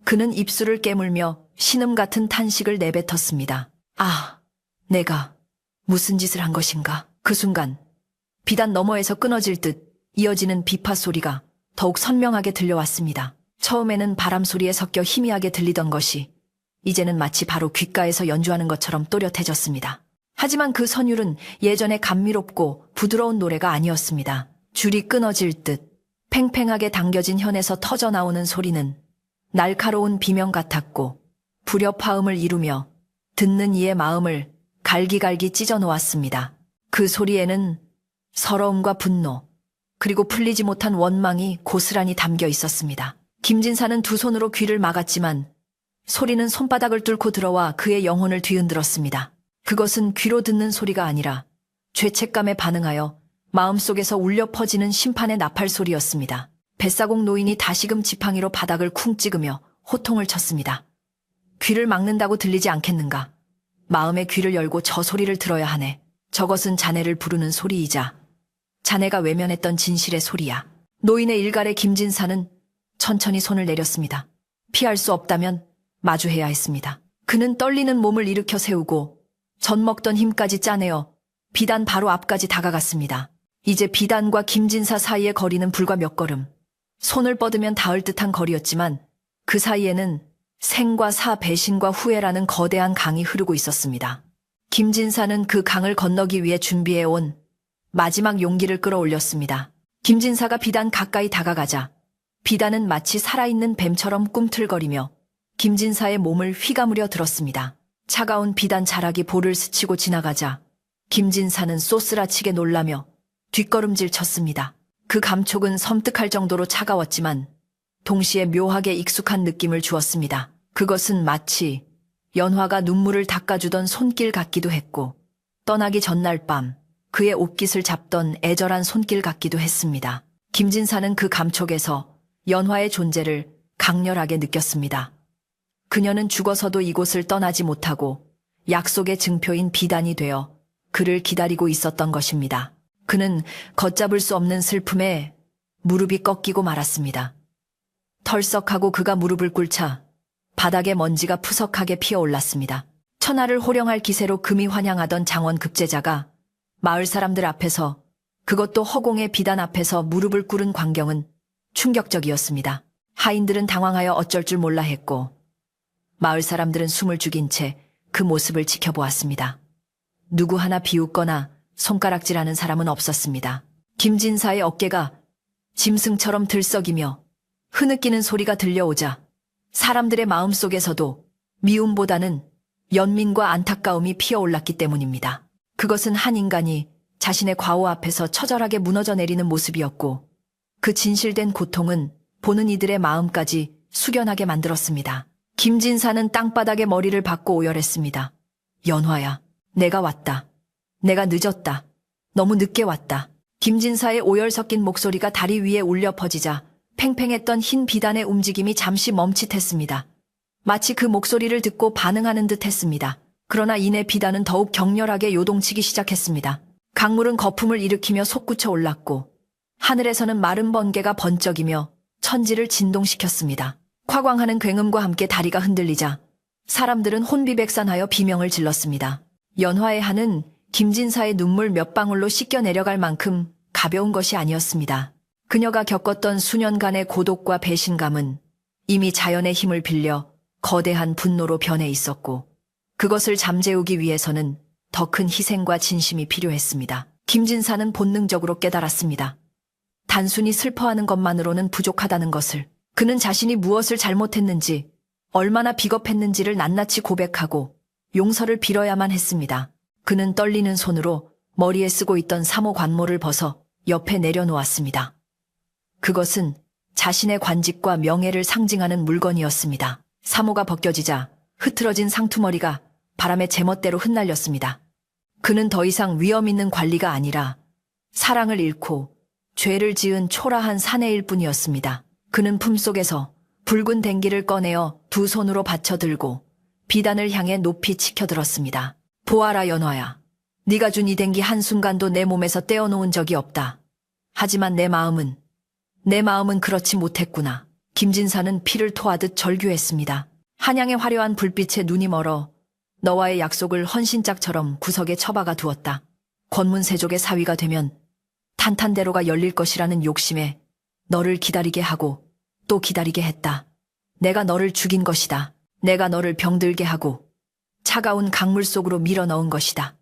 그는 입술을 깨물며 신음 같은 탄식을 내뱉었습니다. 아, 내가 무슨 짓을 한 것인가. 그 순간 비단 너머에서 끊어질 듯 이어지는 비파 소리가 더욱 선명하게 들려왔습니다. 처음에는 바람 소리에 섞여 희미하게 들리던 것이 이제는 마치 바로 귓가에서 연주하는 것처럼 또렷해졌습니다. 하지만 그 선율은 예전의 감미롭고 부드러운 노래가 아니었습니다. 줄이 끊어질 듯 팽팽하게 당겨진 현에서 터져나오는 소리는 날카로운 비명 같았고 불협화음을 이루며 듣는 이의 마음을 갈기갈기 찢어 놓았습니다. 그 소리에는 서러움과 분노, 그리고 풀리지 못한 원망이 고스란히 담겨 있었습니다. 김진사는 두 손으로 귀를 막았지만 소리는 손바닥을 뚫고 들어와 그의 영혼을 뒤흔들었습니다. 그것은 귀로 듣는 소리가 아니라 죄책감에 반응하여 마음속에서 울려 퍼지는 심판의 나팔 소리였습니다. 뱃사공 노인이 다시금 지팡이로 바닥을 쿵 찍으며 호통을 쳤습니다. 귀를 막는다고 들리지 않겠는가? 마음의 귀를 열고 저 소리를 들어야 하네. 저것은 자네를 부르는 소리이자 자네가 외면했던 진실의 소리야. 노인의 일갈에 김진사는 천천히 손을 내렸습니다. 피할 수 없다면 마주해야 했습니다. 그는 떨리는 몸을 일으켜 세우고 젖먹던 힘까지 짜내어 비단 바로 앞까지 다가갔습니다. 이제 비단과 김진사 사이의 거리는 불과 몇 걸음. 손을 뻗으면 닿을 듯한 거리였지만 그 사이에는 생과 사, 배신과 후회라는 거대한 강이 흐르고 있었습니다. 김진사는 그 강을 건너기 위해 준비해온 마지막 용기를 끌어올렸습니다. 김진사가 비단 가까이 다가가자 비단은 마치 살아있는 뱀처럼 꿈틀거리며 김진사의 몸을 휘감으려 들었습니다. 차가운 비단 자락이 볼을 스치고 지나가자 김진사는 쏘스라치게 놀라며 뒷걸음질 쳤습니다. 그 감촉은 섬뜩할 정도로 차가웠지만 동시에 묘하게 익숙한 느낌을 주었습니다. 그것은 마치 연화가 눈물을 닦아주던 손길 같기도 했고 떠나기 전날 밤 그의 옷깃을 잡던 애절한 손길 같기도 했습니다. 김진사는 그 감촉에서 연화의 존재를 강렬하게 느꼈습니다. 그녀는 죽어서도 이곳을 떠나지 못하고 약속의 증표인 비단이 되어 그를 기다리고 있었던 것입니다. 그는 걷잡을 수 없는 슬픔에 무릎이 꺾이고 말았습니다. 털썩하고 그가 무릎을 꿇자 바닥에 먼지가 푸석하게 피어올랐습니다. 천하를 호령할 기세로 금이 환향하던 장원 급제자가 마을 사람들 앞에서, 그것도 허공의 비단 앞에서 무릎을 꿇은 광경은 충격적이었습니다. 하인들은 당황하여 어쩔 줄 몰라 했고 마을 사람들은 숨을 죽인 채 그 모습을 지켜보았습니다. 누구 하나 비웃거나 손가락질하는 사람은 없었습니다. 김진사의 어깨가 짐승처럼 들썩이며 흐느끼는 소리가 들려오자 사람들의 마음속에서도 미움보다는 연민과 안타까움이 피어올랐기 때문입니다. 그것은 한 인간이 자신의 과오 앞에서 처절하게 무너져 내리는 모습이었고 그 진실된 고통은 보는 이들의 마음까지 숙연하게 만들었습니다. 김진사는 땅바닥에 머리를 박고 오열했습니다. 연화야, 내가 왔다. 내가 늦었다. 너무 늦게 왔다. 김진사의 오열 섞인 목소리가 다리 위에 울려 퍼지자 팽팽했던 흰 비단의 움직임이 잠시 멈칫했습니다. 마치 그 목소리를 듣고 반응하는 듯 했습니다. 그러나 이내 비단은 더욱 격렬하게 요동치기 시작했습니다. 강물은 거품을 일으키며 솟구쳐 올랐고 하늘에서는 마른 번개가 번쩍이며 천지를 진동시켰습니다. 화광하는 굉음과 함께 다리가 흔들리자 사람들은 혼비백산하여 비명을 질렀습니다. 연화의 한은 김진사의 눈물 몇 방울로 씻겨 내려갈 만큼 가벼운 것이 아니었습니다. 그녀가 겪었던 수년간의 고독과 배신감은 이미 자연의 힘을 빌려 거대한 분노로 변해 있었고 그것을 잠재우기 위해서는 더 큰 희생과 진심이 필요했습니다. 김진사는 본능적으로 깨달았습니다. 단순히 슬퍼하는 것만으로는 부족하다는 것을. 그는 자신이 무엇을 잘못했는지, 얼마나 비겁했는지를 낱낱이 고백하고 용서를 빌어야만 했습니다. 그는 떨리는 손으로 머리에 쓰고 있던 사모 관모를 벗어 옆에 내려놓았습니다. 그것은 자신의 관직과 명예를 상징하는 물건이었습니다. 사모가 벗겨지자 흐트러진 상투머리가 바람에 제멋대로 흩날렸습니다. 그는 더 이상 위험 있는 관리가 아니라 사랑을 잃고 죄를 지은 초라한 사내일 뿐이었습니다. 그는 품속에서 붉은 댕기를 꺼내어 두 손으로 받쳐들고 비단을 향해 높이 치켜들었습니다. 보아라 연화야. 네가 준 이 댕기 한순간도 내 몸에서 떼어놓은 적이 없다. 하지만 내 마음은 그렇지 못했구나. 김진사는 피를 토하듯 절규했습니다. 한양의 화려한 불빛에 눈이 멀어 너와의 약속을 헌신짝처럼 구석에 처박아 두었다. 권문세족의 사위가 되면 탄탄대로가 열릴 것이라는 욕심에 너를 기다리게 하고 또 기다리게 했다. 내가 너를 죽인 것이다. 내가 너를 병들게 하고 차가운 강물 속으로 밀어 넣은 것이다.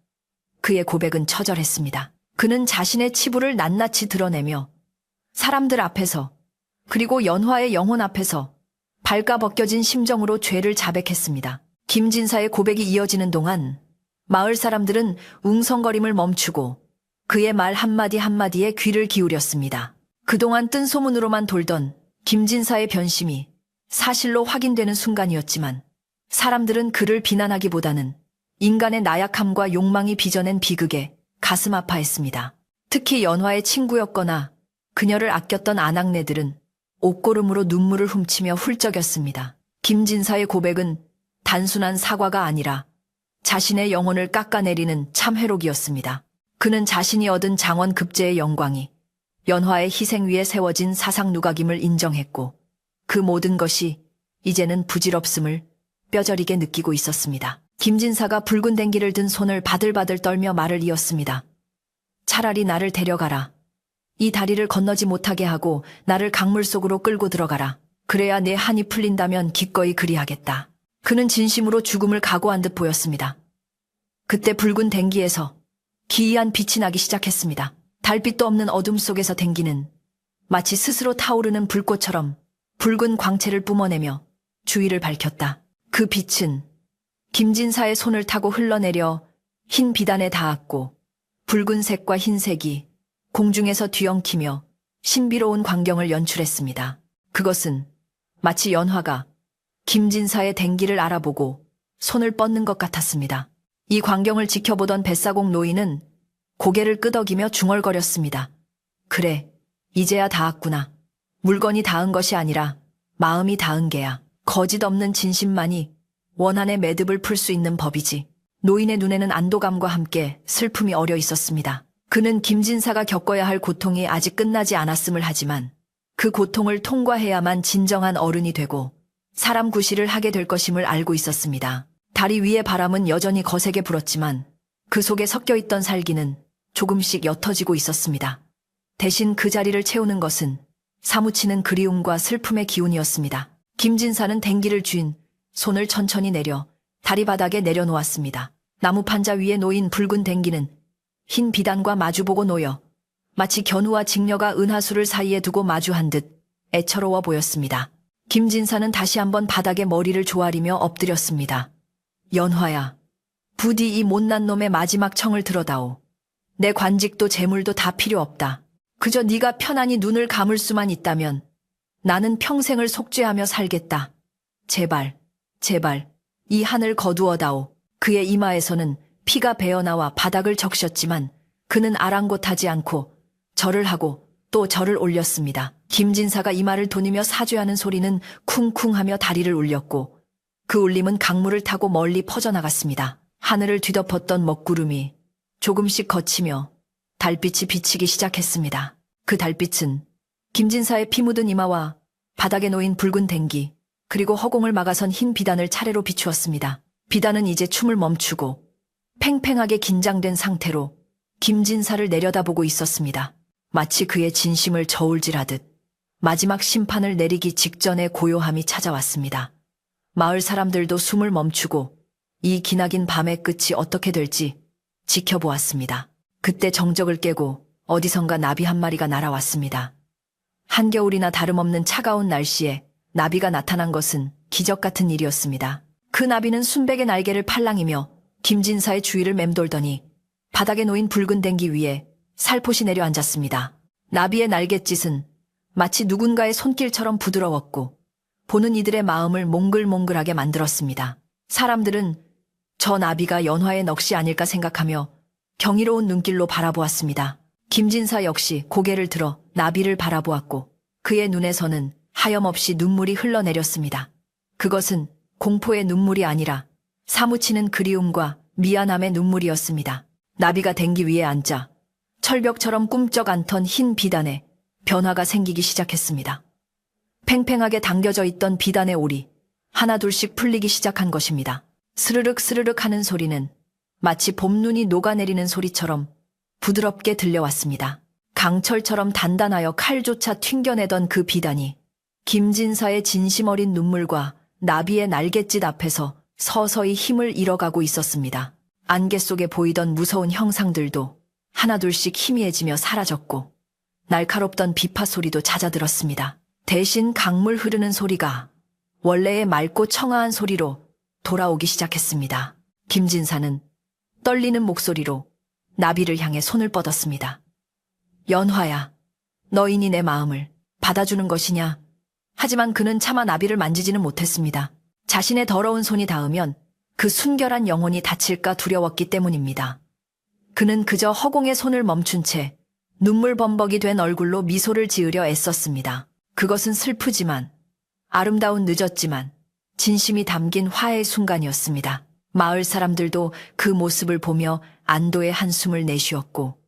그의 고백은 처절했습니다. 그는 자신의 치부를 낱낱이 드러내며 사람들 앞에서 그리고 연화의 영혼 앞에서 발가벗겨진 심정으로 죄를 자백했습니다. 김진사의 고백이 이어지는 동안 마을 사람들은 웅성거림을 멈추고 그의 말 한마디 한마디에 귀를 기울였습니다. 그동안 뜬 소문으로만 돌던 김진사의 변심이 사실로 확인되는 순간이었지만 사람들은 그를 비난하기보다는 인간의 나약함과 욕망이 빚어낸 비극에 가슴 아파했습니다. 특히 연화의 친구였거나 그녀를 아꼈던 아낙네들은 옷고름으로 눈물을 훔치며 훌쩍였습니다. 김진사의 고백은 단순한 사과가 아니라 자신의 영혼을 깎아내리는 참회록이었습니다. 그는 자신이 얻은 장원급제의 영광이 연화의 희생 위에 세워진 사상 누각임을 인정했고 그 모든 것이 이제는 부질없음을 뼈저리게 느끼고 있었습니다. 김진사가 붉은 댕기를 든 손을 바들바들 떨며 말을 이었습니다. 차라리 나를 데려가라. 이 다리를 건너지 못하게 하고 나를 강물 속으로 끌고 들어가라. 그래야 내 한이 풀린다면 기꺼이 그리하겠다. 그는 진심으로 죽음을 각오한 듯 보였습니다. 그때 붉은 댕기에서 기이한 빛이 나기 시작했습니다. 달빛도 없는 어둠 속에서 댕기는 마치 스스로 타오르는 불꽃처럼 붉은 광채를 뿜어내며 주위를 밝혔다. 그 빛은 김진사의 손을 타고 흘러내려 흰 비단에 닿았고 붉은색과 흰색이 공중에서 뒤엉키며 신비로운 광경을 연출했습니다. 그것은 마치 연화가 김진사의 댕기를 알아보고 손을 뻗는 것 같았습니다. 이 광경을 지켜보던 뱃사공 노인은 고개를 끄덕이며 중얼거렸습니다. 그래, 이제야 닿았구나. 물건이 닿은 것이 아니라 마음이 닿은 게야. 거짓 없는 진심만이 원한의 매듭을 풀 수 있는 법이지. 노인의 눈에는 안도감과 함께 슬픔이 어려 있었습니다. 그는 김진사가 겪어야 할 고통이 아직 끝나지 않았음을 하지만 그 고통을 통과해야만 진정한 어른이 되고 사람 구실을 하게 될 것임을 알고 있었습니다. 다리 위의 바람은 여전히 거세게 불었지만 그 속에 섞여있던 살기는 조금씩 옅어지고 있었습니다. 대신 그 자리를 채우는 것은 사무치는 그리움과 슬픔의 기운이었습니다. 김진사는 댕기를 쥔 손을 천천히 내려 다리 바닥에 내려놓았습니다. 나무 판자 위에 놓인 붉은 댕기는 흰 비단과 마주보고 놓여 마치 견우와 직녀가 은하수를 사이에 두고 마주한 듯 애처로워 보였습니다. 김진사는 다시 한번 바닥에 머리를 조아리며 엎드렸습니다. 연화야, 부디 이 못난 놈의 마지막 청을 들어다오. 내 관직도 재물도 다 필요 없다. 그저 네가 편안히 눈을 감을 수만 있다면 나는 평생을 속죄하며 살겠다. 제발, 제발 이 한을 거두어다오. 그의 이마에서는 피가 배어나와 바닥을 적셨지만 그는 아랑곳하지 않고 절을 하고 또 절을 올렸습니다. 김진사가 이마를 도니며 사죄하는 소리는 쿵쿵하며 다리를 울렸고 그 울림은 강물을 타고 멀리 퍼져나갔습니다. 하늘을 뒤덮었던 먹구름이 조금씩 걷히며 달빛이 비치기 시작했습니다. 그 달빛은 김진사의 피 묻은 이마와 바닥에 놓인 붉은 댕기 그리고 허공을 막아선 흰 비단을 차례로 비추었습니다. 비단은 이제 춤을 멈추고 팽팽하게 긴장된 상태로 김진사를 내려다보고 있었습니다. 마치 그의 진심을 저울질하듯 마지막 심판을 내리기 직전에 고요함이 찾아왔습니다. 마을 사람들도 숨을 멈추고 이 기나긴 밤의 끝이 어떻게 될지 지켜보았습니다. 그때 정적을 깨고 어디선가 나비 한 마리가 날아왔습니다. 한겨울이나 다름없는 차가운 날씨에 나비가 나타난 것은 기적 같은 일이었습니다. 그 나비는 순백의 날개를 팔랑이며 김진사의 주위를 맴돌더니 바닥에 놓인 붉은 댕기 위에 살포시 내려앉았습니다. 나비의 날갯짓은 마치 누군가의 손길처럼 부드러웠고 보는 이들의 마음을 몽글몽글하게 만들었습니다. 사람들은 저 나비가 연화의 넋이 아닐까 생각하며 경이로운 눈길로 바라보았습니다. 김진사 역시 고개를 들어 나비를 바라보았고 그의 눈에서는 하염없이 눈물이 흘러내렸습니다. 그것은 공포의 눈물이 아니라 사무치는 그리움과 미안함의 눈물이었습니다. 나비가 댕기 위에 앉자 철벽처럼 꿈쩍 않던 흰 비단에 변화가 생기기 시작했습니다. 팽팽하게 당겨져 있던 비단의 올이 하나둘씩 풀리기 시작한 것입니다. 스르륵 스르륵 하는 소리는 마치 봄눈이 녹아내리는 소리처럼 부드럽게 들려왔습니다. 강철처럼 단단하여 칼조차 튕겨내던 그 비단이 김진사의 진심 어린 눈물과 나비의 날갯짓 앞에서 서서히 힘을 잃어가고 있었습니다. 안개 속에 보이던 무서운 형상들도 하나둘씩 희미해지며 사라졌고 날카롭던 비파 소리도 잦아들었습니다. 대신 강물 흐르는 소리가 원래의 맑고 청아한 소리로 돌아오기 시작했습니다. 김진사는 떨리는 목소리로 나비를 향해 손을 뻗었습니다. 연화야, 너인이 내 마음을 받아주는 것이냐? 하지만 그는 차마 나비를 만지지는 못했습니다. 자신의 더러운 손이 닿으면 그 순결한 영혼이 다칠까 두려웠기 때문입니다. 그는 그저 허공에 손을 멈춘 채 눈물 범벅이 된 얼굴로 미소를 지으려 애썼습니다. 그것은 슬프지만 아름다운 늦었지만 진심이 담긴 화해의 순간이었습니다. 마을 사람들도 그 모습을 보며 안도의 한숨을 내쉬었고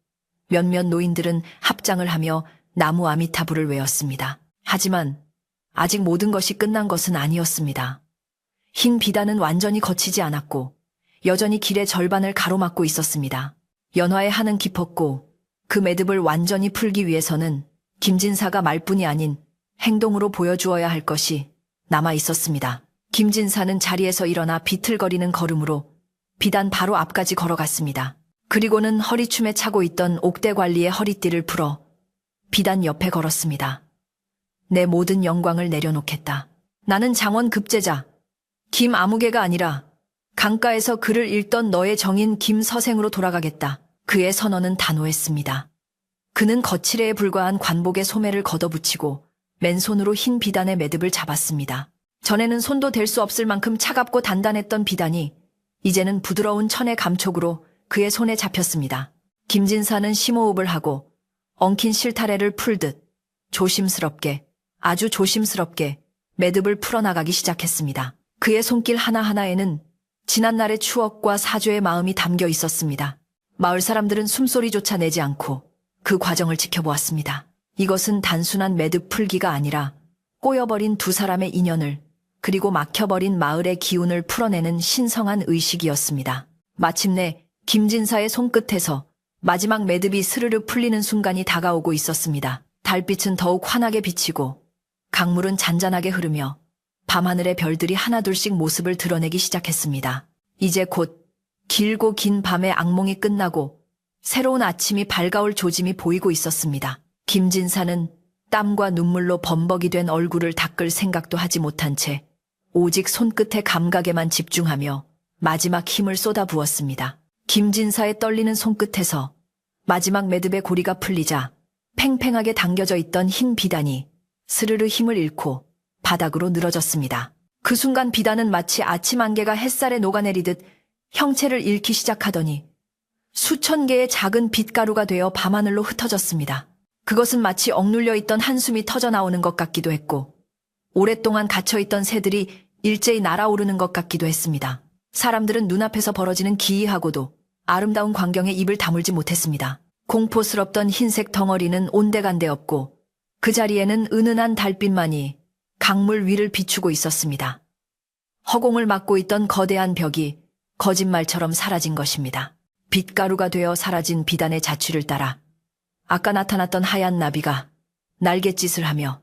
몇몇 노인들은 합장을 하며 나무 아미타불을 외웠습니다. 하지만 아직 모든 것이 끝난 것은 아니었습니다. 흰 비단은 완전히 거치지 않았고 여전히 길의 절반을 가로막고 있었습니다. 연화의 한은 깊었고 그 매듭을 완전히 풀기 위해서는 김진사가 말뿐이 아닌 행동으로 보여주어야 할 것이 남아 있었습니다. 김진사는 자리에서 일어나 비틀거리는 걸음으로 비단 바로 앞까지 걸어갔습니다. 그리고는 허리춤에 차고 있던 옥대 관리의 허리띠를 풀어 비단 옆에 걸었습니다. 내 모든 영광을 내려놓겠다. 나는 장원 급제자 김아무개가 아니라 강가에서 글을 읽던 너의 정인 김서생으로 돌아가겠다. 그의 선언은 단호했습니다. 그는 거칠애에 불과한 관복에 소매를 걷어붙이고 맨손으로 흰 비단의 매듭을 잡았습니다. 전에는 손도 댈 수 없을 만큼 차갑고 단단했던 비단이 이제는 부드러운 천의 감촉으로 그의 손에 잡혔습니다. 김진사는 심호흡을 하고 엉킨 실타래를 풀듯 조심스럽게, 아주 조심스럽게 매듭을 풀어나가기 시작했습니다. 그의 손길 하나하나에는 지난날의 추억과 사죄의 마음이 담겨 있었습니다. 마을 사람들은 숨소리조차 내지 않고 그 과정을 지켜보았습니다. 이것은 단순한 매듭 풀기가 아니라 꼬여버린 두 사람의 인연을 그리고 막혀버린 마을의 기운을 풀어내는 신성한 의식이었습니다. 마침내 김진사의 손끝에서 마지막 매듭이 스르르 풀리는 순간이 다가오고 있었습니다. 달빛은 더욱 환하게 비치고 강물은 잔잔하게 흐르며 밤하늘의 별들이 하나둘씩 모습을 드러내기 시작했습니다. 이제 곧 길고 긴 밤의 악몽이 끝나고 새로운 아침이 밝아올 조짐이 보이고 있었습니다. 김진사는 땀과 눈물로 범벅이 된 얼굴을 닦을 생각도 하지 못한 채 오직 손끝의 감각에만 집중하며 마지막 힘을 쏟아부었습니다. 김진사의 떨리는 손끝에서 마지막 매듭의 고리가 풀리자 팽팽하게 당겨져 있던 흰 비단이 스르르 힘을 잃고 바닥으로 늘어졌습니다. 그 순간 비단은 마치 아침 안개가 햇살에 녹아내리듯 형체를 잃기 시작하더니 수천 개의 작은 빛가루가 되어 밤하늘로 흩어졌습니다. 그것은 마치 억눌려 있던 한숨이 터져나오는 것 같기도 했고 오랫동안 갇혀있던 새들이 일제히 날아오르는 것 같기도 했습니다. 사람들은 눈앞에서 벌어지는 기이하고도 아름다운 광경에 입을 다물지 못했습니다. 공포스럽던 흰색 덩어리는 온데간데 없고 그 자리에는 은은한 달빛만이 강물 위를 비추고 있었습니다. 허공을 막고 있던 거대한 벽이 거짓말처럼 사라진 것입니다. 빛가루가 되어 사라진 비단의 자취를 따라 아까 나타났던 하얀 나비가 날갯짓을 하며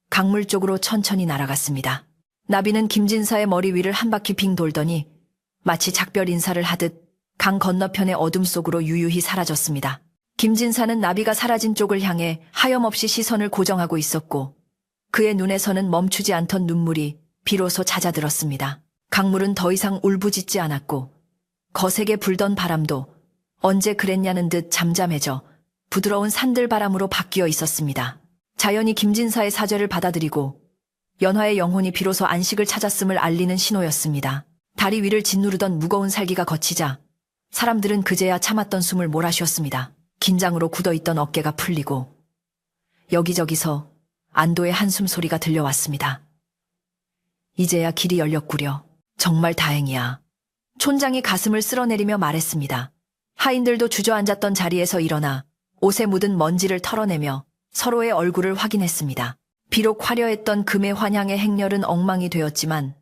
강물 쪽으로 천천히 날아갔습니다. 나비는 김진사의 머리 위를 한 바퀴 빙 돌더니 마치 작별 인사를 하듯 강 건너편의 어둠 속으로 유유히 사라졌습니다. 김진사는 나비가 사라진 쪽을 향해 하염없이 시선을 고정하고 있었고 그의 눈에서는 멈추지 않던 눈물이 비로소 잦아들었습니다. 강물은 더 이상 울부짖지 않았고 거세게 불던 바람도 언제 그랬냐는 듯 잠잠해져 부드러운 산들바람으로 바뀌어 있었습니다. 자연이 김진사의 사죄를 받아들이고 연화의 영혼이 비로소 안식을 찾았음을 알리는 신호였습니다. 다리 위를 짓누르던 무거운 살기가 거치자 사람들은 그제야 참았던 숨을 몰아쉬었습니다. 긴장으로 굳어있던 어깨가 풀리고 여기저기서 안도의 한숨 소리가 들려왔습니다. 이제야 길이 열렸구려. 정말 다행이야. 촌장이 가슴을 쓸어내리며 말했습니다. 하인들도 주저앉았던 자리에서 일어나 옷에 묻은 먼지를 털어내며 서로의 얼굴을 확인했습니다. 비록 화려했던 금의 환향의 행렬은 엉망이 되었지만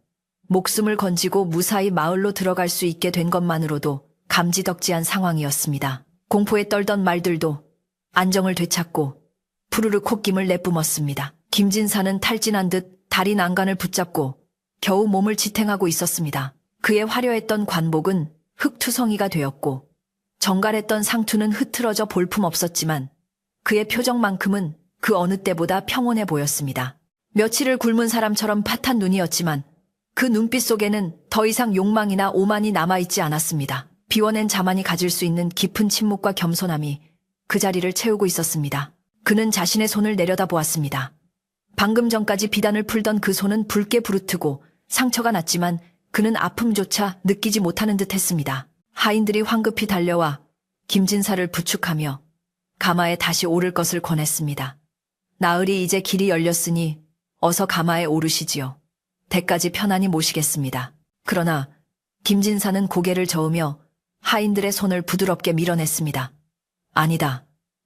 목숨을 건지고 무사히 마을로 들어갈 수 있게 된 것만으로도 감지덕지한 상황이었습니다. 공포에 떨던 말들도 안정을 되찾고 푸르르 콧김을 내뿜었습니다. 김진사는 탈진한 듯 다리 난간을 붙잡고 겨우 몸을 지탱하고 있었습니다. 그의 화려했던 관복은 흙투성이가 되었고 정갈했던 상투는 흐트러져 볼품없었지만 그의 표정만큼은 그 어느 때보다 평온해 보였습니다. 며칠을 굶은 사람처럼 파탄 눈이었지만 그 눈빛 속에는 더 이상 욕망이나 오만이 남아있지 않았습니다. 비워낸 자만이 가질 수 있는 깊은 침묵과 겸손함이 그 자리를 채우고 있었습니다. 그는 자신의 손을 내려다보았습니다. 방금 전까지 비단을 풀던 그 손은 붉게 부르트고 상처가 났지만 그는 아픔조차 느끼지 못하는 듯 했습니다. 하인들이 황급히 달려와 김진사를 부축하며 가마에 다시 오를 것을 권했습니다. 나으리 이제 길이 열렸으니 어서 가마에 오르시지요. 대까지 편안히 모시겠습니다. 그러나 김진사는 고개를 저으며 하인들의 손을 부드럽게 밀어냈습니다. 아니다.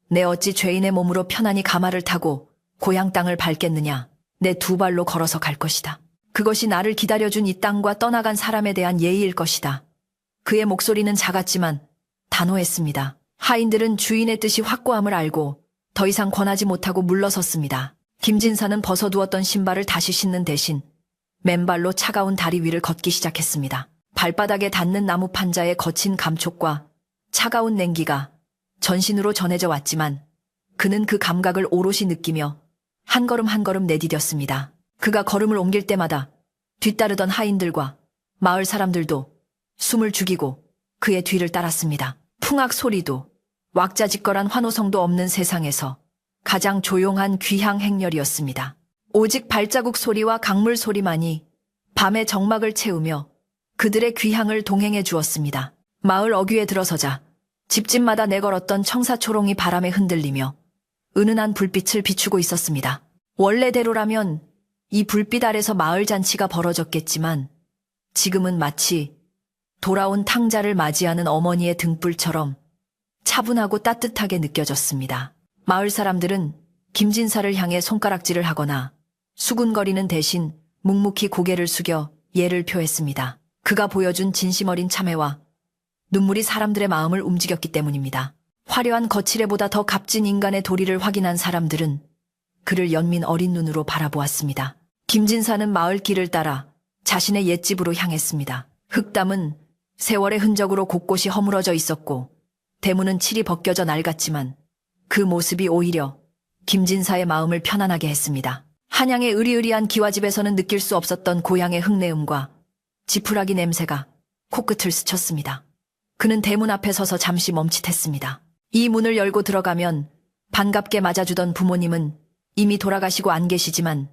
내 어찌 죄인의 몸으로 편안히 가마를 타고 고향 땅을 밟겠느냐. 내 두 발로 걸어서 갈 것이다. 그것이 나를 기다려준 이 땅과 떠나간 사람에 대한 예의일 것이다. 그의 목소리는 작았지만 단호했습니다. 하인들은 주인의 뜻이 확고함을 알고 더 이상 권하지 못하고 물러섰습니다. 김진사는 벗어두었던 신발을 다시 신는 대신 맨발로 차가운 다리 위를 걷기 시작했습니다. 발바닥에 닿는 나무 판자의 거친 감촉과 차가운 냉기가 전신으로 전해져 왔지만 그는 그 감각을 오롯이 느끼며 한 걸음 한 걸음 내디뎠습니다. 그가 걸음을 옮길 때마다 뒤따르던 하인들과 마을 사람들도 숨을 죽이고 그의 뒤를 따랐습니다. 풍악 소리도 왁자지껄한 환호성도 없는 세상에서 가장 조용한 귀향 행렬이었습니다. 오직 발자국 소리와 강물 소리만이 밤의 정막을 채우며 그들의 귀향을 동행해 주었습니다. 마을 어귀에 들어서자 집집마다 내걸었던 청사초롱이 바람에 흔들리며 은은한 불빛을 비추고 있었습니다. 원래대로라면 이 불빛 아래서 마을 잔치가 벌어졌겠지만 지금은 마치 돌아온 탕자를 맞이하는 어머니의 등불처럼 차분하고 따뜻하게 느껴졌습니다. 마을 사람들은 김진사를 향해 손가락질을 하거나 수군거리는 대신 묵묵히 고개를 숙여 예를 표했습니다. 그가 보여준 진심 어린 참회와 눈물이 사람들의 마음을 움직였기 때문입니다. 화려한 거칠애보다 더 값진 인간의 도리를 확인한 사람들은 그를 연민 어린 눈으로 바라보았습니다. 김진사는 마을 길을 따라 자신의 옛집으로 향했습니다. 흙담은 세월의 흔적으로 곳곳이 허물어져 있었고 대문은 칠이 벗겨져 낡았지만 그 모습이 오히려 김진사의 마음을 편안하게 했습니다. 한양의 으리으리한 기와집에서는 느낄 수 없었던 고향의 흙내음과 지푸라기 냄새가 코끝을 스쳤습니다. 그는 대문 앞에 서서 잠시 멈칫했습니다. 이 문을 열고 들어가면 반갑게 맞아주던 부모님은 이미 돌아가시고 안 계시지만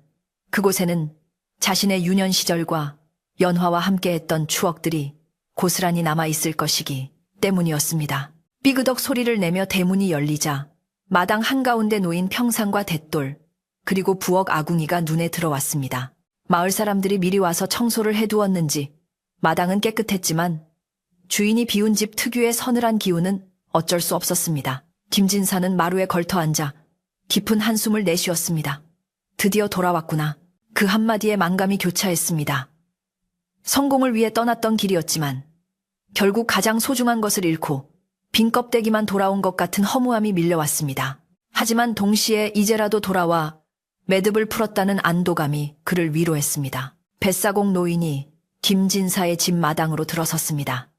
그곳에는 자신의 유년 시절과 연화와 함께했던 추억들이 고스란히 남아있을 것이기 때문이었습니다. 삐그덕 소리를 내며 대문이 열리자 마당 한가운데 놓인 평상과 돛돌 그리고 부엌 아궁이가 눈에 들어왔습니다. 마을 사람들이 미리 와서 청소를 해두었는지 마당은 깨끗했지만 주인이 비운 집 특유의 서늘한 기운은 어쩔 수 없었습니다. 김진사는 마루에 걸터 앉아 깊은 한숨을 내쉬었습니다. 드디어 돌아왔구나. 그 한마디에 만감이 교차했습니다. 성공을 위해 떠났던 길이었지만 결국 가장 소중한 것을 잃고 빈 껍데기만 돌아온 것 같은 허무함이 밀려왔습니다. 하지만 동시에 이제라도 돌아와 매듭을 풀었다는 안도감이 그를 위로했습니다. 뱃사공 노인이 김진사의 집 마당으로 들어섰습니다.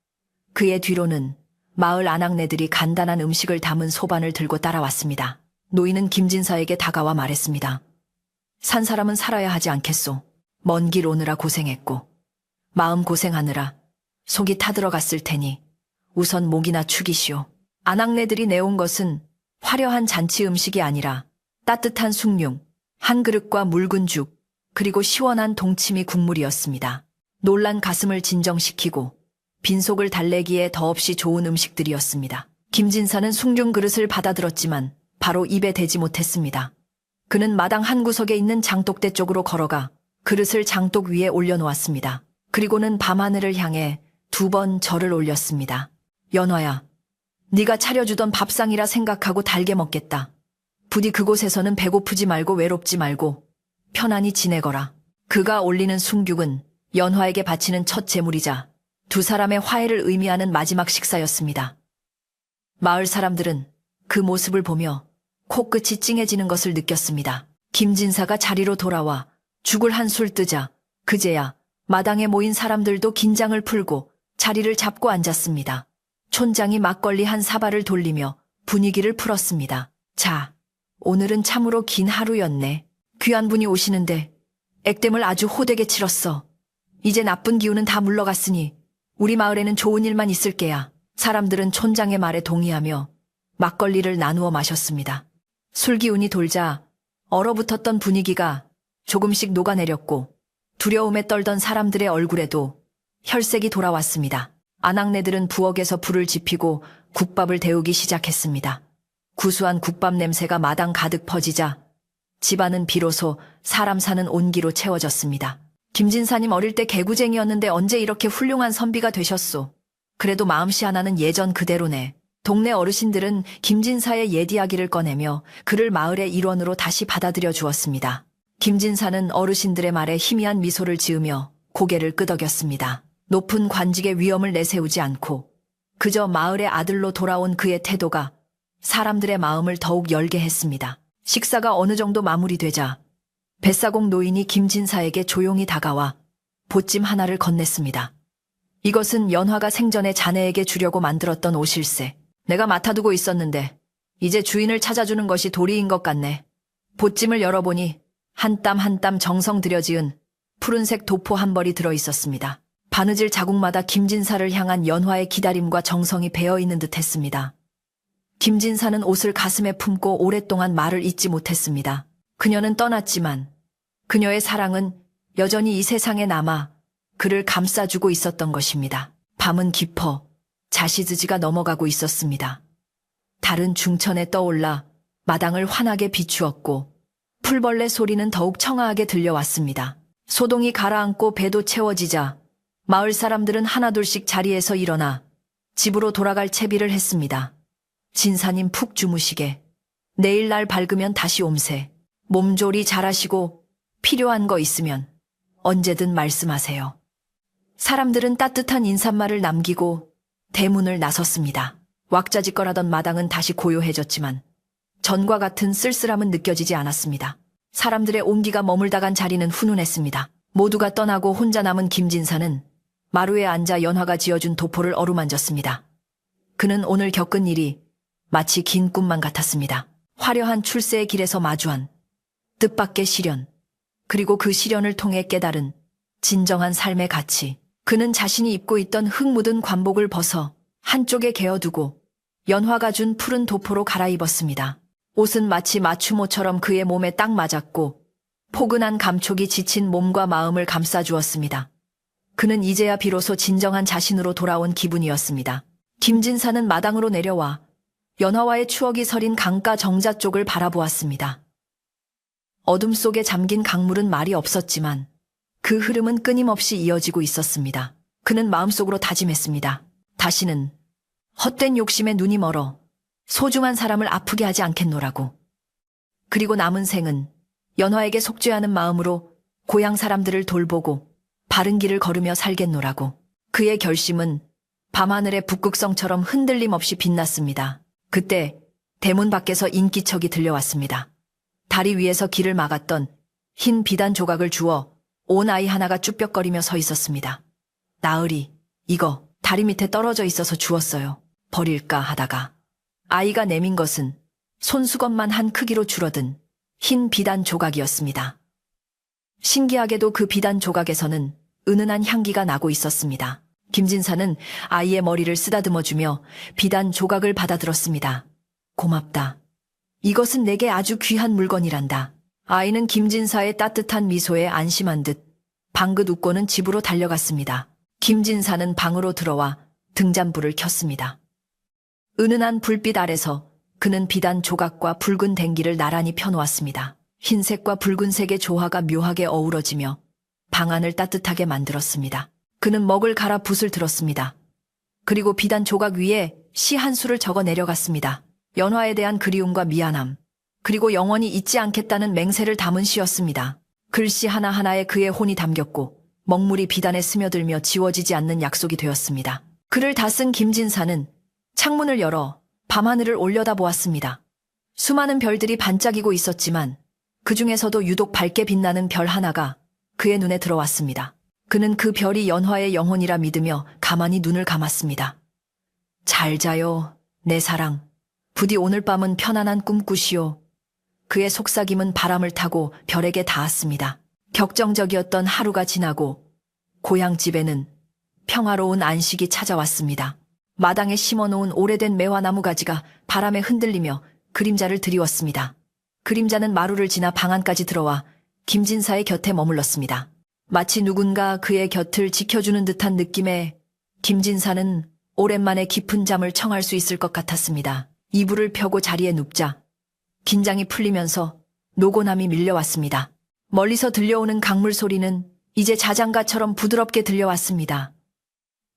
그의 뒤로는 마을 아낙네들이 간단한 음식을 담은 소반을 들고 따라왔습니다. 노인은 김진사에게 다가와 말했습니다. 산 사람은 살아야 하지 않겠소. 먼 길 오느라 고생했고 마음 고생하느라 속이 타들어갔을 테니 우선 목이나 축이시오. 아낙네들이 내온 것은 화려한 잔치 음식이 아니라 따뜻한 숭늉, 한 그릇과 묽은 죽, 그리고 시원한 동치미 국물이었습니다. 놀란 가슴을 진정시키고 빈속을 달래기에 더없이 좋은 음식들이었습니다. 김진사는 숭늉 그릇을 받아들었지만 바로 입에 대지 못했습니다. 그는 마당 한 구석에 있는 장독대 쪽으로 걸어가 그릇을 장독 위에 올려놓았습니다. 그리고는 밤하늘을 향해 2번 절을 올렸습니다. 연화야, 네가 차려주던 밥상이라 생각하고 달게 먹겠다. 부디 그곳에서는 배고프지 말고 외롭지 말고 편안히 지내거라. 그가 올리는 숭늉은 연화에게 바치는 첫 제물이자 두 사람의 화해를 의미하는 마지막 식사였습니다. 마을 사람들은 그 모습을 보며 코끝이 찡해지는 것을 느꼈습니다. 김진사가 자리로 돌아와 죽을 한술 뜨자 그제야 마당에 모인 사람들도 긴장을 풀고 자리를 잡고 앉았습니다. 촌장이 막걸리 한 사발을 돌리며 분위기를 풀었습니다. 자, 오늘은 참으로 긴 하루였네. 귀한 분이 오시는데 액땜을 아주 호되게 치렀어. 이제 나쁜 기운은 다 물러갔으니 우리 마을에는 좋은 일만 있을 게야. 사람들은 촌장의 말에 동의하며 막걸리를 나누어 마셨습니다. 술기운이 돌자 얼어붙었던 분위기가 조금씩 녹아내렸고 두려움에 떨던 사람들의 얼굴에도 혈색이 돌아왔습니다. 아낙네들은 부엌에서 불을 지피고 국밥을 데우기 시작했습니다. 구수한 국밥 냄새가 마당 가득 퍼지자 집안은 비로소 사람 사는 온기로 채워졌습니다. 김진사님 어릴 때 개구쟁이였는데 언제 이렇게 훌륭한 선비가 되셨소. 그래도 마음씨 하나는 예전 그대로네. 동네 어르신들은 김진사의 옛 이야기를 꺼내며 그를 마을의 일원으로 다시 받아들여 주었습니다. 김진사는 어르신들의 말에 희미한 미소를 지으며 고개를 끄덕였습니다. 높은 관직의 위엄을 내세우지 않고 그저 마을의 아들로 돌아온 그의 태도가 사람들의 마음을 더욱 열게 했습니다. 식사가 어느 정도 마무리되자 뱃사공 노인이 김진사에게 조용히 다가와 보찜 하나를 건넸습니다. 이것은 연화가 생전에 자네에게 주려고 만들었던 옷일세. 내가 맡아두고 있었는데 이제 주인을 찾아주는 것이 도리인 것 같네. 보찜을 열어보니 한 땀 한 땀 정성 들여 지은 푸른색 도포 한 벌이 들어있었습니다. 바느질 자국마다 김진사를 향한 연화의 기다림과 정성이 배어있는 듯했습니다. 김진사는 옷을 가슴에 품고 오랫동안 말을 잇지 못했습니다. 그녀는 떠났지만 그녀의 사랑은 여전히 이 세상에 남아 그를 감싸주고 있었던 것입니다. 밤은 깊어 자시드지가 넘어가고 있었습니다. 달은 중천에 떠올라 마당을 환하게 비추었고 풀벌레 소리는 더욱 청아하게 들려왔습니다. 소동이 가라앉고 배도 채워지자 마을 사람들은 하나둘씩 자리에서 일어나 집으로 돌아갈 채비를 했습니다. 진사님 푹 주무시게. 내일 날 밝으면 다시 옴세. 몸조리 잘하시고 필요한 거 있으면 언제든 말씀하세요. 사람들은 따뜻한 인사말을 남기고 대문을 나섰습니다. 왁자지껄하던 마당은 다시 고요해졌지만 전과 같은 쓸쓸함은 느껴지지 않았습니다. 사람들의 온기가 머물다 간 자리는 훈훈했습니다. 모두가 떠나고 혼자 남은 김진사는 마루에 앉아 연화가 지어준 도포를 어루만졌습니다. 그는 오늘 겪은 일이 마치 긴 꿈만 같았습니다. 화려한 출세의 길에서 마주한 뜻밖의 시련, 그리고 그 시련을 통해 깨달은 진정한 삶의 가치. 그는 자신이 입고 있던 흙 묻은 관복을 벗어 한쪽에 개어두고 연화가 준 푸른 도포로 갈아입었습니다. 옷은 마치 맞춤옷처럼 그의 몸에 딱 맞았고 포근한 감촉이 지친 몸과 마음을 감싸주었습니다. 그는 이제야 비로소 진정한 자신으로 돌아온 기분이었습니다. 김진사는 마당으로 내려와 연화와의 추억이 서린 강가 정자 쪽을 바라보았습니다. 어둠 속에 잠긴 강물은 말이 없었지만 그 흐름은 끊임없이 이어지고 있었습니다. 그는 마음속으로 다짐했습니다. 다시는 헛된 욕심에 눈이 멀어 소중한 사람을 아프게 하지 않겠노라고. 그리고 남은 생은 연화에게 속죄하는 마음으로 고향 사람들을 돌보고 바른 길을 걸으며 살겠노라고. 그의 결심은 밤하늘의 북극성처럼 흔들림 없이 빛났습니다. 그때 대문 밖에서 인기척이 들려왔습니다. 다리 위에서 길을 막았던 흰 비단 조각을 주워 온 아이 하나가 쭈뼛거리며 서 있었습니다. 나으리, 이거 다리 밑에 떨어져 있어서 주웠어요. 버릴까 하다가. 아이가 내민 것은 손수건만 한 크기로 줄어든 흰 비단 조각이었습니다. 신기하게도 그 비단 조각에서는 은은한 향기가 나고 있었습니다. 김진사는 아이의 머리를 쓰다듬어주며 비단 조각을 받아들었습니다. 고맙다. 이것은 내게 아주 귀한 물건이란다. 아이는 김진사의 따뜻한 미소에 안심한 듯 방긋 웃고는 집으로 달려갔습니다. 김진사는 방으로 들어와 등잔불을 켰습니다. 은은한 불빛 아래서 그는 비단 조각과 붉은 댕기를 나란히 펴놓았습니다. 흰색과 붉은색의 조화가 묘하게 어우러지며 방 안을 따뜻하게 만들었습니다. 그는 먹을 갈아 붓을 들었습니다. 그리고 비단 조각 위에 시 한 수를 적어 내려갔습니다. 연화에 대한 그리움과 미안함, 그리고 영원히 잊지 않겠다는 맹세를 담은 시였습니다. 글씨 하나하나에 그의 혼이 담겼고 먹물이 비단에 스며들며 지워지지 않는 약속이 되었습니다. 글을 다 쓴 김진사는 창문을 열어 밤하늘을 올려다보았습니다. 수많은 별들이 반짝이고 있었지만 그 중에서도 유독 밝게 빛나는 별 하나가 그의 눈에 들어왔습니다. 그는 그 별이 연화의 영혼이라 믿으며 가만히 눈을 감았습니다. 잘 자요, 내 사랑. 부디 오늘 밤은 편안한 꿈 꾸시오. 그의 속삭임은 바람을 타고 별에게 닿았습니다. 격정적이었던 하루가 지나고 고향집에는 평화로운 안식이 찾아왔습니다. 마당에 심어놓은 오래된 매화나무 가지가 바람에 흔들리며 그림자를 드리웠습니다. 그림자는 마루를 지나 방 안까지 들어와 김진사의 곁에 머물렀습니다. 마치 누군가 그의 곁을 지켜주는 듯한 느낌에 김진사는 오랜만에 깊은 잠을 청할 수 있을 것 같았습니다. 이불을 펴고 자리에 눕자 긴장이 풀리면서 노곤함이 밀려왔습니다. 멀리서 들려오는 강물 소리는 이제 자장가처럼 부드럽게 들려왔습니다.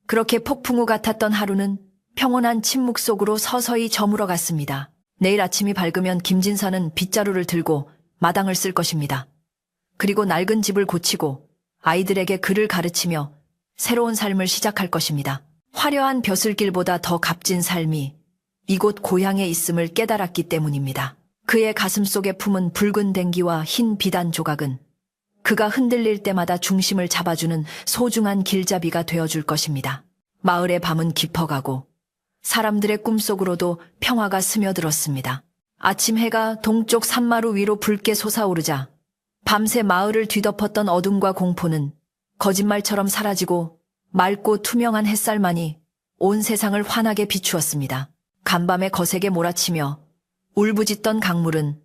그렇게 폭풍우 같았던 하루는 평온한 침묵 속으로 서서히 저물어 갔습니다. 내일 아침이 밝으면 김진사는 빗자루를 들고 마당을 쓸 것입니다. 그리고 낡은 집을 고치고 아이들에게 글을 가르치며 새로운 삶을 시작할 것입니다. 화려한 벼슬길보다 더 값진 삶이 이곳 고향에 있음을 깨달았기 때문입니다. 그의 가슴 속에 품은 붉은 댕기와 흰 비단 조각은 그가 흔들릴 때마다 중심을 잡아주는 소중한 길잡이가 되어줄 것입니다. 마을의 밤은 깊어가고 사람들의 꿈속으로도 평화가 스며들었습니다. 아침 해가 동쪽 산마루 위로 붉게 솟아오르자 밤새 마을을 뒤덮었던 어둠과 공포는 거짓말처럼 사라지고 맑고 투명한 햇살만이 온 세상을 환하게 비추었습니다. 간밤에 거세게 몰아치며 울부짖던 강물은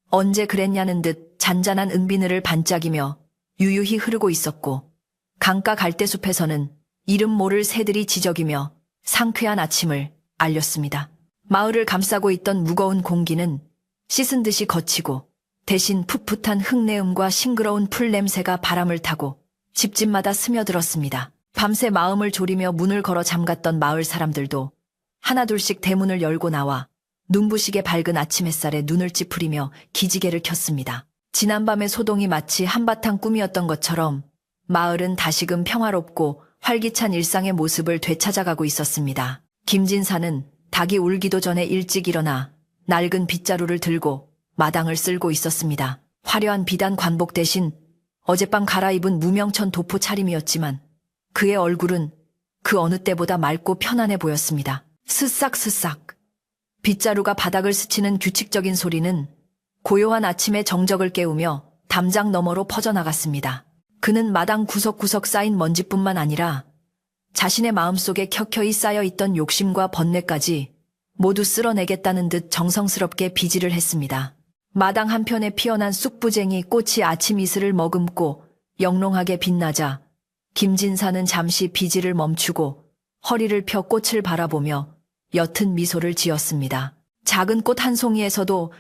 언제 그랬냐는 듯 잔잔한 은비늘을 반짝이며 유유히 흐르고 있었고 강가 갈대숲에서는 이름 모를 새들이 지저귀며 상쾌한 아침을 알렸습니다. 마을을 감싸고 있던 무거운 공기는 씻은 듯이 거치고 대신 풋풋한 흙내음과 싱그러운 풀 냄새가 바람을 타고 집집마다 스며들었습니다. 밤새 마음을 졸이며 문을 걸어 잠갔던 마을 사람들도 하나둘씩 대문을 열고 나와 눈부시게 밝은 아침 햇살에 눈을 찌푸리며 기지개를 켰습니다. 지난밤의 소동이 마치 한바탕 꿈이었던 것처럼 마을은 다시금 평화롭고 활기찬 일상의 모습을 되찾아가고 있었습니다. 김진사는 닭이 울기도 전에 일찍 일어나 낡은 빗자루를 들고 마당을 쓸고 있었습니다. 화려한 비단 관복 대신 어젯밤 갈아입은 무명천 도포 차림이었지만 그의 얼굴은 그 어느 때보다 맑고 편안해 보였습니다. 스싹스싹. 빗자루가 바닥을 스치는 규칙적인 소리는 고요한 아침의 정적을 깨우며 담장 너머로 퍼져나갔습니다. 그는 마당 구석구석 쌓인 먼지뿐만 아니라 자신의 마음속에 켜켜이 쌓여있던 욕심과 번뇌까지 모두 쓸어내겠다는 듯 정성스럽게 비질을 했습니다. 마당 한편에 피어난 쑥부쟁이 꽃이 아침 이슬을 머금고 영롱하게 빛나자 김진사는 잠시 비질을 멈추고 허리를 펴 꽃을 바라보며 옅은 미소를 지었습니다. 작은 꽃 한 송이에서도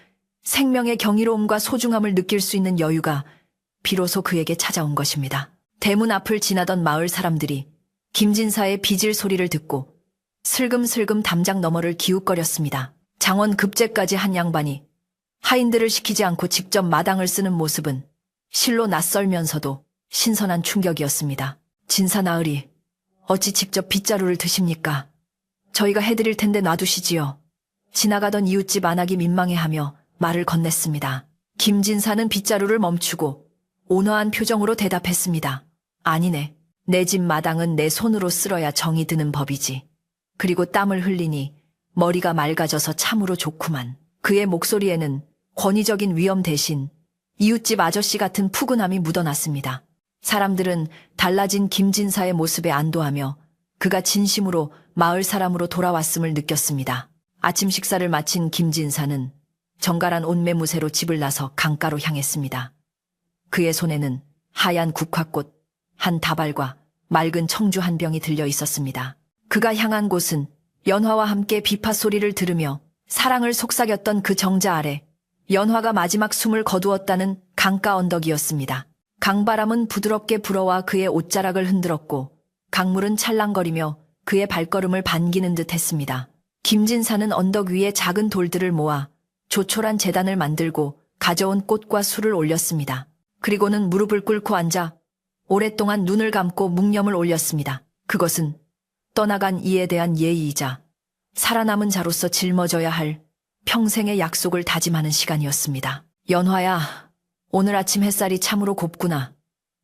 생명의 경이로움과 소중함을 느낄 수 있는 여유가 비로소 그에게 찾아온 것입니다. 대문 앞을 지나던 마을 사람들이 김진사의 비질 소리를 듣고 슬금슬금 담장 너머를 기웃거렸습니다. 장원 급제까지 한 양반이 하인들을 시키지 않고 직접 마당을 쓰는 모습은 실로 낯설면서도 신선한 충격이었습니다. 진사 나으리, 어찌 직접 빗자루를 드십니까? 저희가 해드릴 텐데 놔두시지요. 지나가던 이웃집 안하기 민망해하며 말을 건넸습니다. 김진사는 빗자루를 멈추고 온화한 표정으로 대답했습니다. 아니네. 내 집 마당은 내 손으로 쓸어야 정이 드는 법이지. 그리고 땀을 흘리니 머리가 맑아져서 참으로 좋구만. 그의 목소리에는 권위적인 위엄 대신 이웃집 아저씨 같은 푸근함이 묻어났습니다. 사람들은 달라진 김진사의 모습에 안도하며 그가 진심으로 마을 사람으로 돌아왔음을 느꼈습니다. 아침 식사를 마친 김진사는 정갈한 옷매무새로 집을 나서 강가로 향했습니다. 그의 손에는 하얀 국화꽃 한 다발과 맑은 청주 한 병이 들려 있었습니다. 그가 향한 곳은 연화와 함께 비파 소리를 들으며 사랑을 속삭였던 그 정자 아래 연화가 마지막 숨을 거두었다는 강가 언덕이었습니다. 강바람은 부드럽게 불어와 그의 옷자락을 흔들었고 강물은 찰랑거리며 그의 발걸음을 반기는 듯 했습니다. 김진사는 언덕 위에 작은 돌들을 모아 조촐한 제단을 만들고 가져온 꽃과 술을 올렸습니다. 그리고는 무릎을 꿇고 앉아 오랫동안 눈을 감고 묵념을 올렸습니다. 그것은 떠나간 이에 대한 예의이자 살아남은 자로서 짊어져야 할 평생의 약속을 다짐하는 시간이었습니다. 연화야, 오늘 아침 햇살이 참으로 곱구나.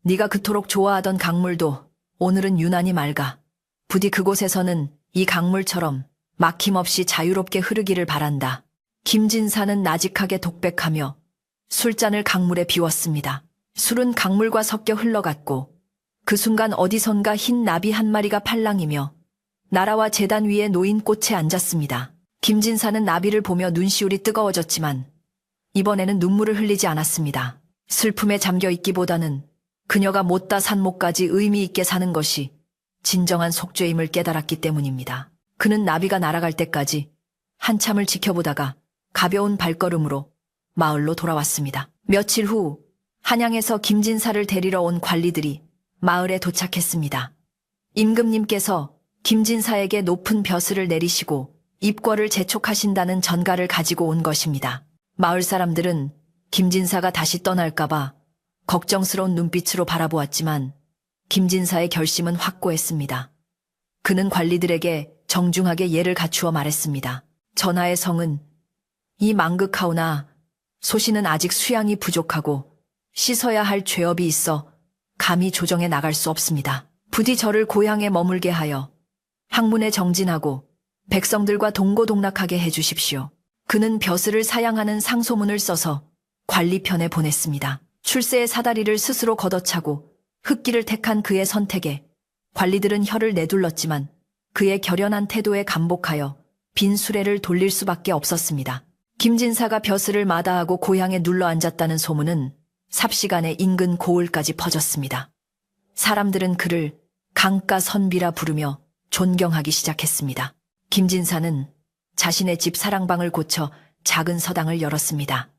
네가 그토록 좋아하던 강물도 오늘은 유난히 맑아. 부디 그곳에서는 이 강물처럼 막힘없이 자유롭게 흐르기를 바란다. 김진사는 나직하게 독백하며 술잔을 강물에 비웠습니다. 술은 강물과 섞여 흘러갔고 그 순간 어디선가 흰 나비 한 마리가 팔랑이며 나라와 재단 위에 놓인 꽃에 앉았습니다. 김진사는 나비를 보며 눈시울이 뜨거워졌지만 이번에는 눈물을 흘리지 않았습니다. 슬픔에 잠겨 있기보다는 그녀가 못다 산목까지 의미 있게 사는 것이 진정한 속죄임을 깨달았기 때문입니다. 그는 나비가 날아갈 때까지 한참을 지켜보다가 가벼운 발걸음으로 마을로 돌아왔습니다. 며칠 후 한양에서 김진사를 데리러 온 관리들이 마을에 도착했습니다. 임금님께서 김진사에게 높은 벼슬을 내리시고 입궐을 재촉하신다는 전가를 가지고 온 것입니다. 마을 사람들은 김진사가 다시 떠날까봐 걱정스러운 눈빛으로 바라보았지만 김진사의 결심은 확고했습니다. 그는 관리들에게 정중하게 예를 갖추어 말했습니다. 전하의 성은 이 망극하오나 소신은 아직 수양이 부족하고 씻어야 할 죄업이 있어 감히 조정에 나갈 수 없습니다. 부디 저를 고향에 머물게 하여 학문에 정진하고 백성들과 동고동락하게 해주십시오. 그는 벼슬을 사양하는 상소문을 써서 관리편에 보냈습니다. 출세의 사다리를 스스로 걷어차고 흑기를 택한 그의 선택에 관리들은 혀를 내둘렀지만 그의 결연한 태도에 감복하여 빈 수레를 돌릴 수밖에 없었습니다. 김진사가 벼슬을 마다하고 고향에 눌러앉았다는 소문은 삽시간에 인근 고을까지 퍼졌습니다. 사람들은 그를 강가 선비라 부르며 존경하기 시작했습니다. 김진사는 자신의 집 사랑방을 고쳐 작은 서당을 열었습니다.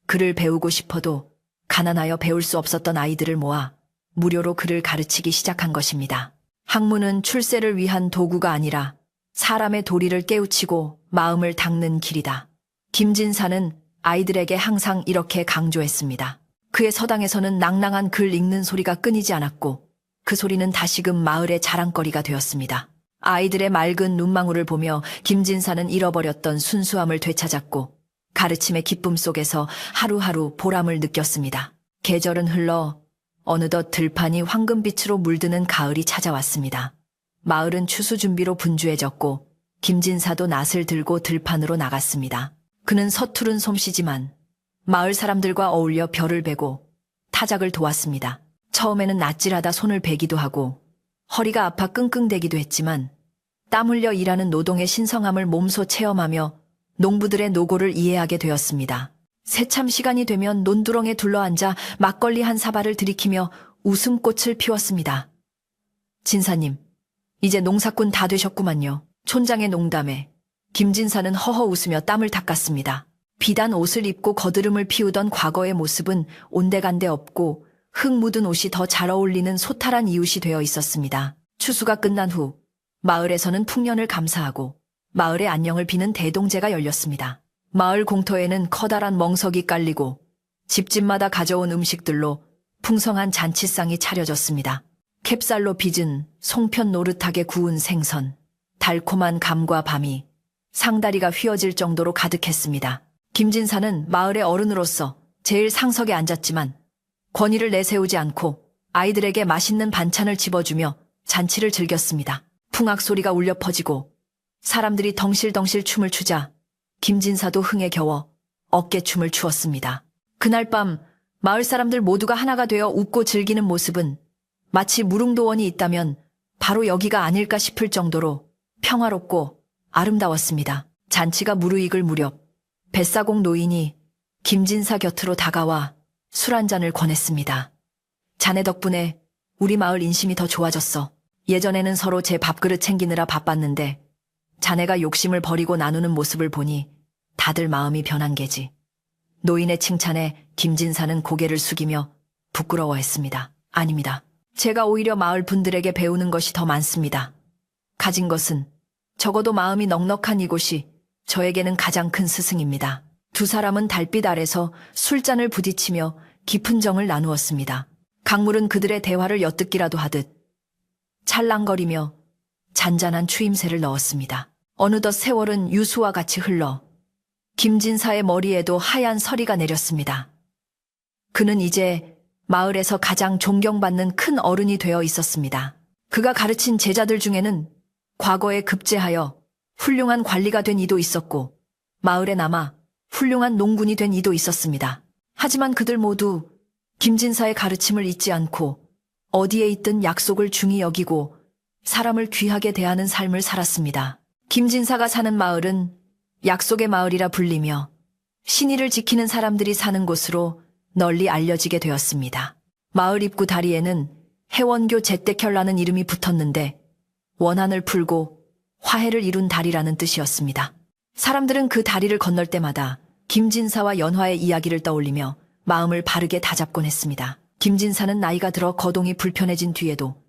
글을 배우고 싶어도 가난하여 배울 수 없었던 아이들을 모아 무료로 글을 가르치기 시작한 것입니다. 학문은 출세를 위한 도구가 아니라 사람의 도리를 깨우치고 마음을 닦는 길이다. 김진사는 아이들에게 항상 이렇게 강조했습니다. 그의 서당에서는 낭낭한 글 읽는 소리가 끊이지 않았고 그 소리는 다시금 마을의 자랑거리가 되었습니다. 아이들의 맑은 눈망울을 보며 김진사는 잃어버렸던 순수함을 되찾았고 가르침의 기쁨 속에서 하루하루 보람을 느꼈습니다. 계절은 흘러 어느덧 들판이 황금빛으로 물드는 가을이 찾아왔습니다. 마을은 추수 준비로 분주해졌고 김진사도 낫을 들고 들판으로 나갔습니다. 그는 서투른 솜씨지만 마을 사람들과 어울려 벼를 베고 타작을 도왔습니다. 처음에는 낯질하다 손을 베기도 하고 허리가 아파 끙끙대기도 했지만 땀 흘려 일하는 노동의 신성함을 몸소 체험하며 농부들의 노고를 이해하게 되었습니다. 새참 시간이 되면 논두렁에 둘러앉아 막걸리 한 사발을 들이키며 웃음꽃을 피웠습니다. 진사님, 이제 농사꾼 다 되셨구만요. 촌장의 농담에 김진사는 허허 웃으며 땀을 닦았습니다. 비단 옷을 입고 거드름을 피우던 과거의 모습은 온데간데 없고 흙 묻은 옷이 더 잘 어울리는 소탈한 이웃이 되어 있었습니다. 추수가 끝난 후 마을에서는 풍년을 감사하고 마을의 안녕을 비는 대동제가 열렸습니다. 마을 공터에는 커다란 멍석이 깔리고 집집마다 가져온 음식들로 풍성한 잔치상이 차려졌습니다. 캡살로 빚은 송편 노릇하게 구운 생선, 달콤한 감과 밤이 상다리가 휘어질 정도로 가득했습니다. 김진사는 마을의 어른으로서 제일 상석에 앉았지만 권위를 내세우지 않고 아이들에게 맛있는 반찬을 집어주며 잔치를 즐겼습니다. 풍악 소리가 울려 퍼지고 사람들이 덩실덩실 춤을 추자 김진사도 흥에 겨워 어깨춤을 추었습니다. 그날 밤 마을 사람들 모두가 하나가 되어 웃고 즐기는 모습은 마치 무릉도원이 있다면 바로 여기가 아닐까 싶을 정도로 평화롭고 아름다웠습니다. 잔치가 무르익을 무렵 뱃사공 노인이 김진사 곁으로 다가와 술 한 잔을 권했습니다. 자네 덕분에 우리 마을 인심이 더 좋아졌어. 예전에는 서로 제 밥그릇 챙기느라 바빴는데 자네가 욕심을 버리고 나누는 모습을 보니 다들 마음이 변한 게지. 노인의 칭찬에 김진사는 고개를 숙이며 부끄러워했습니다. 아닙니다. 제가 오히려 마을 분들에게 배우는 것이 더 많습니다. 가진 것은 적어도 마음이 넉넉한 이곳이 저에게는 가장 큰 스승입니다. 두 사람은 달빛 아래서 술잔을 부딪히며 깊은 정을 나누었습니다. 강물은 그들의 대화를 엿듣기라도 하듯 찰랑거리며 잔잔한 추임새를 넣었습니다. 어느덧 세월은 유수와 같이 흘러 김진사의 머리에도 하얀 서리가 내렸습니다. 그는 이제 마을에서 가장 존경받는 큰 어른이 되어 있었습니다. 그가 가르친 제자들 중에는 과거에 급제하여 훌륭한 관리가 된 이도 있었고 마을에 남아 훌륭한 농군이 된 이도 있었습니다. 하지만 그들 모두 김진사의 가르침을 잊지 않고 어디에 있든 약속을 중히 여기고 사람을 귀하게 대하는 삶을 살았습니다. 김진사가 사는 마을은 약속의 마을이라 불리며 신의를 지키는 사람들이 사는 곳으로 널리 알려지게 되었습니다. 마을 입구 다리에는 해원교 제때결라는 이름이 붙었는데 원한을 풀고 화해를 이룬 다리라는 뜻이었습니다. 사람들은 그 다리를 건널 때마다 김진사와 연화의 이야기를 떠올리며 마음을 바르게 다잡곤 했습니다. 김진사는 나이가 들어 거동이 불편해진 뒤에도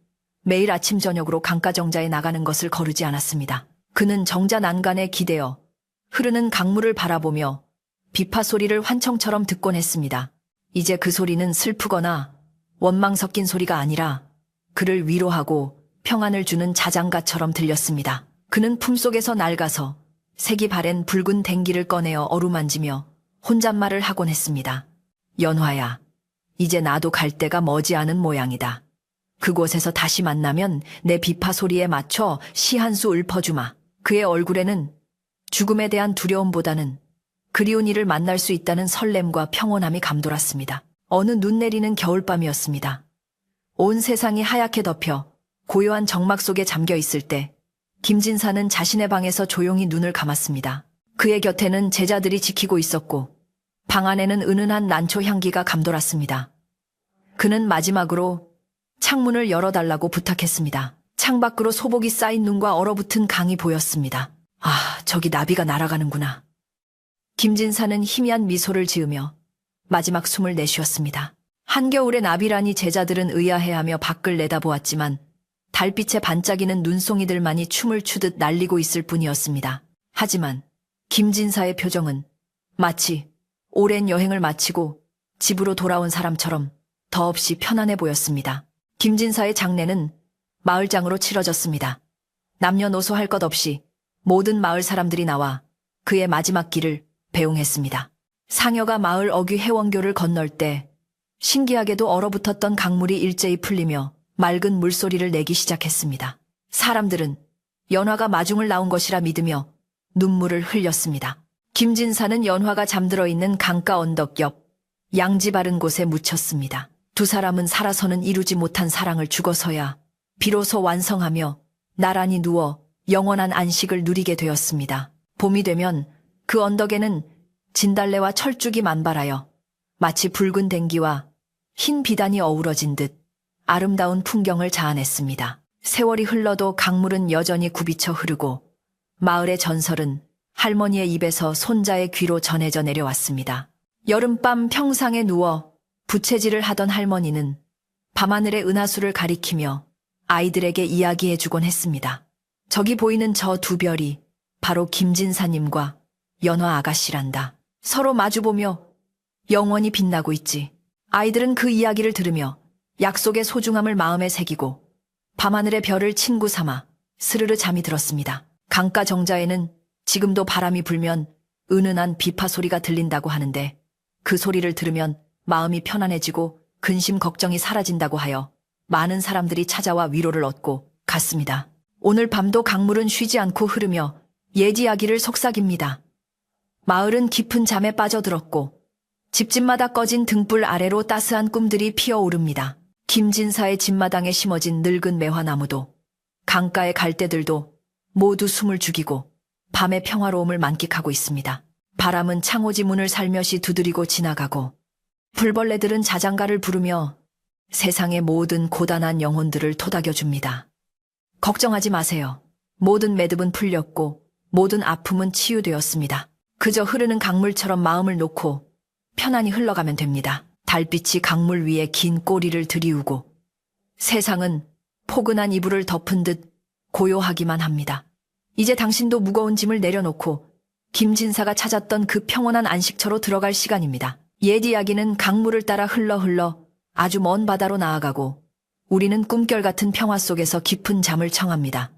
매일 아침 저녁으로 강가정자에 나가는 것을 거르지 않았습니다. 그는 정자 난간에 기대어 흐르는 강물을 바라보며 비파 소리를 환청처럼 듣곤 했습니다. 이제 그 소리는 슬프거나 원망 섞인 소리가 아니라 그를 위로하고 평안을 주는 자장가처럼 들렸습니다. 그는 품속에서 낡아서 색이 바랜 붉은 댕기를 꺼내어 어루만지며 혼잣말을 하곤 했습니다. 연화야, 이제 나도 갈 때가 머지않은 모양이다. 그곳에서 다시 만나면 내 비파 소리에 맞춰 시 한 수 읊어주마. 그의 얼굴에는 죽음에 대한 두려움보다는 그리운 이를 만날 수 있다는 설렘과 평온함이 감돌았습니다. 어느 눈 내리는 겨울밤이었습니다. 온 세상이 하얗게 덮여 고요한 정막 속에 잠겨 있을 때 김진사는 자신의 방에서 조용히 눈을 감았습니다. 그의 곁에는 제자들이 지키고 있었고 방 안에는 은은한 난초 향기가 감돌았습니다. 그는 마지막으로 창문을 열어달라고 부탁했습니다. 창밖으로 소복이 쌓인 눈과 얼어붙은 강이 보였습니다. 아, 저기 나비가 날아가는구나. 김진사는 희미한 미소를 지으며 마지막 숨을 내쉬었습니다. 한겨울의 나비라니 제자들은 의아해하며 밖을 내다보았지만 달빛에 반짝이는 눈송이들만이 춤을 추듯 날리고 있을 뿐이었습니다. 하지만 김진사의 표정은 마치 오랜 여행을 마치고 집으로 돌아온 사람처럼 더없이 편안해 보였습니다. 김진사의 장례는 마을장으로 치러졌습니다. 남녀노소 할 것 없이 모든 마을 사람들이 나와 그의 마지막 길을 배웅했습니다. 상여가 마을 어귀 해원교를 건널 때 신기하게도 얼어붙었던 강물이 일제히 풀리며 맑은 물소리를 내기 시작했습니다. 사람들은 연화가 마중을 나온 것이라 믿으며 눈물을 흘렸습니다. 김진사는 연화가 잠들어 있는 강가 언덕 옆 양지 바른 곳에 묻혔습니다. 두 사람은 살아서는 이루지 못한 사랑을 죽어서야 비로소 완성하며 나란히 누워 영원한 안식을 누리게 되었습니다. 봄이 되면 그 언덕에는 진달래와 철쭉이 만발하여 마치 붉은 댕기와 흰 비단이 어우러진 듯 아름다운 풍경을 자아냈습니다. 세월이 흘러도 강물은 여전히 굽이쳐 흐르고 마을의 전설은 할머니의 입에서 손자의 귀로 전해져 내려왔습니다. 여름밤 평상에 누워 부채질을 하던 할머니는 밤하늘의 은하수를 가리키며 아이들에게 이야기해주곤 했습니다. 저기 보이는 저 두 별이 바로 김진사님과 연화 아가씨란다. 서로 마주보며 영원히 빛나고 있지. 아이들은 그 이야기를 들으며 약속의 소중함을 마음에 새기고 밤하늘의 별을 친구 삼아 스르르 잠이 들었습니다. 강가 정자에는 지금도 바람이 불면 은은한 비파 소리가 들린다고 하는데 그 소리를 들으면 마음이 편안해지고 근심 걱정이 사라진다고 하여 많은 사람들이 찾아와 위로를 얻고 갔습니다. 오늘 밤도 강물은 쉬지 않고 흐르며 옛 이야기를 속삭입니다. 마을은 깊은 잠에 빠져들었고 집집마다 꺼진 등불 아래로 따스한 꿈들이 피어오릅니다. 김진사의 집마당에 심어진 늙은 매화나무도 강가의 갈대들도 모두 숨을 죽이고 밤의 평화로움을 만끽하고 있습니다. 바람은 창호지 문을 살며시 두드리고 지나가고 불벌레들은 자장가를 부르며 세상의 모든 고단한 영혼들을 토닥여줍니다. 걱정하지 마세요. 모든 매듭은 풀렸고 모든 아픔은 치유되었습니다. 그저 흐르는 강물처럼 마음을 놓고 편안히 흘러가면 됩니다. 달빛이 강물 위에 긴 꼬리를 들이우고 세상은 포근한 이불을 덮은 듯 고요하기만 합니다. 이제 당신도 무거운 짐을 내려놓고 김진사가 찾았던 그 평온한 안식처로 들어갈 시간입니다. 옛 이야기는 강물을 따라 흘러 아주 먼 바다로 나아가고 우리는 꿈결 같은 평화 속에서 깊은 잠을 청합니다.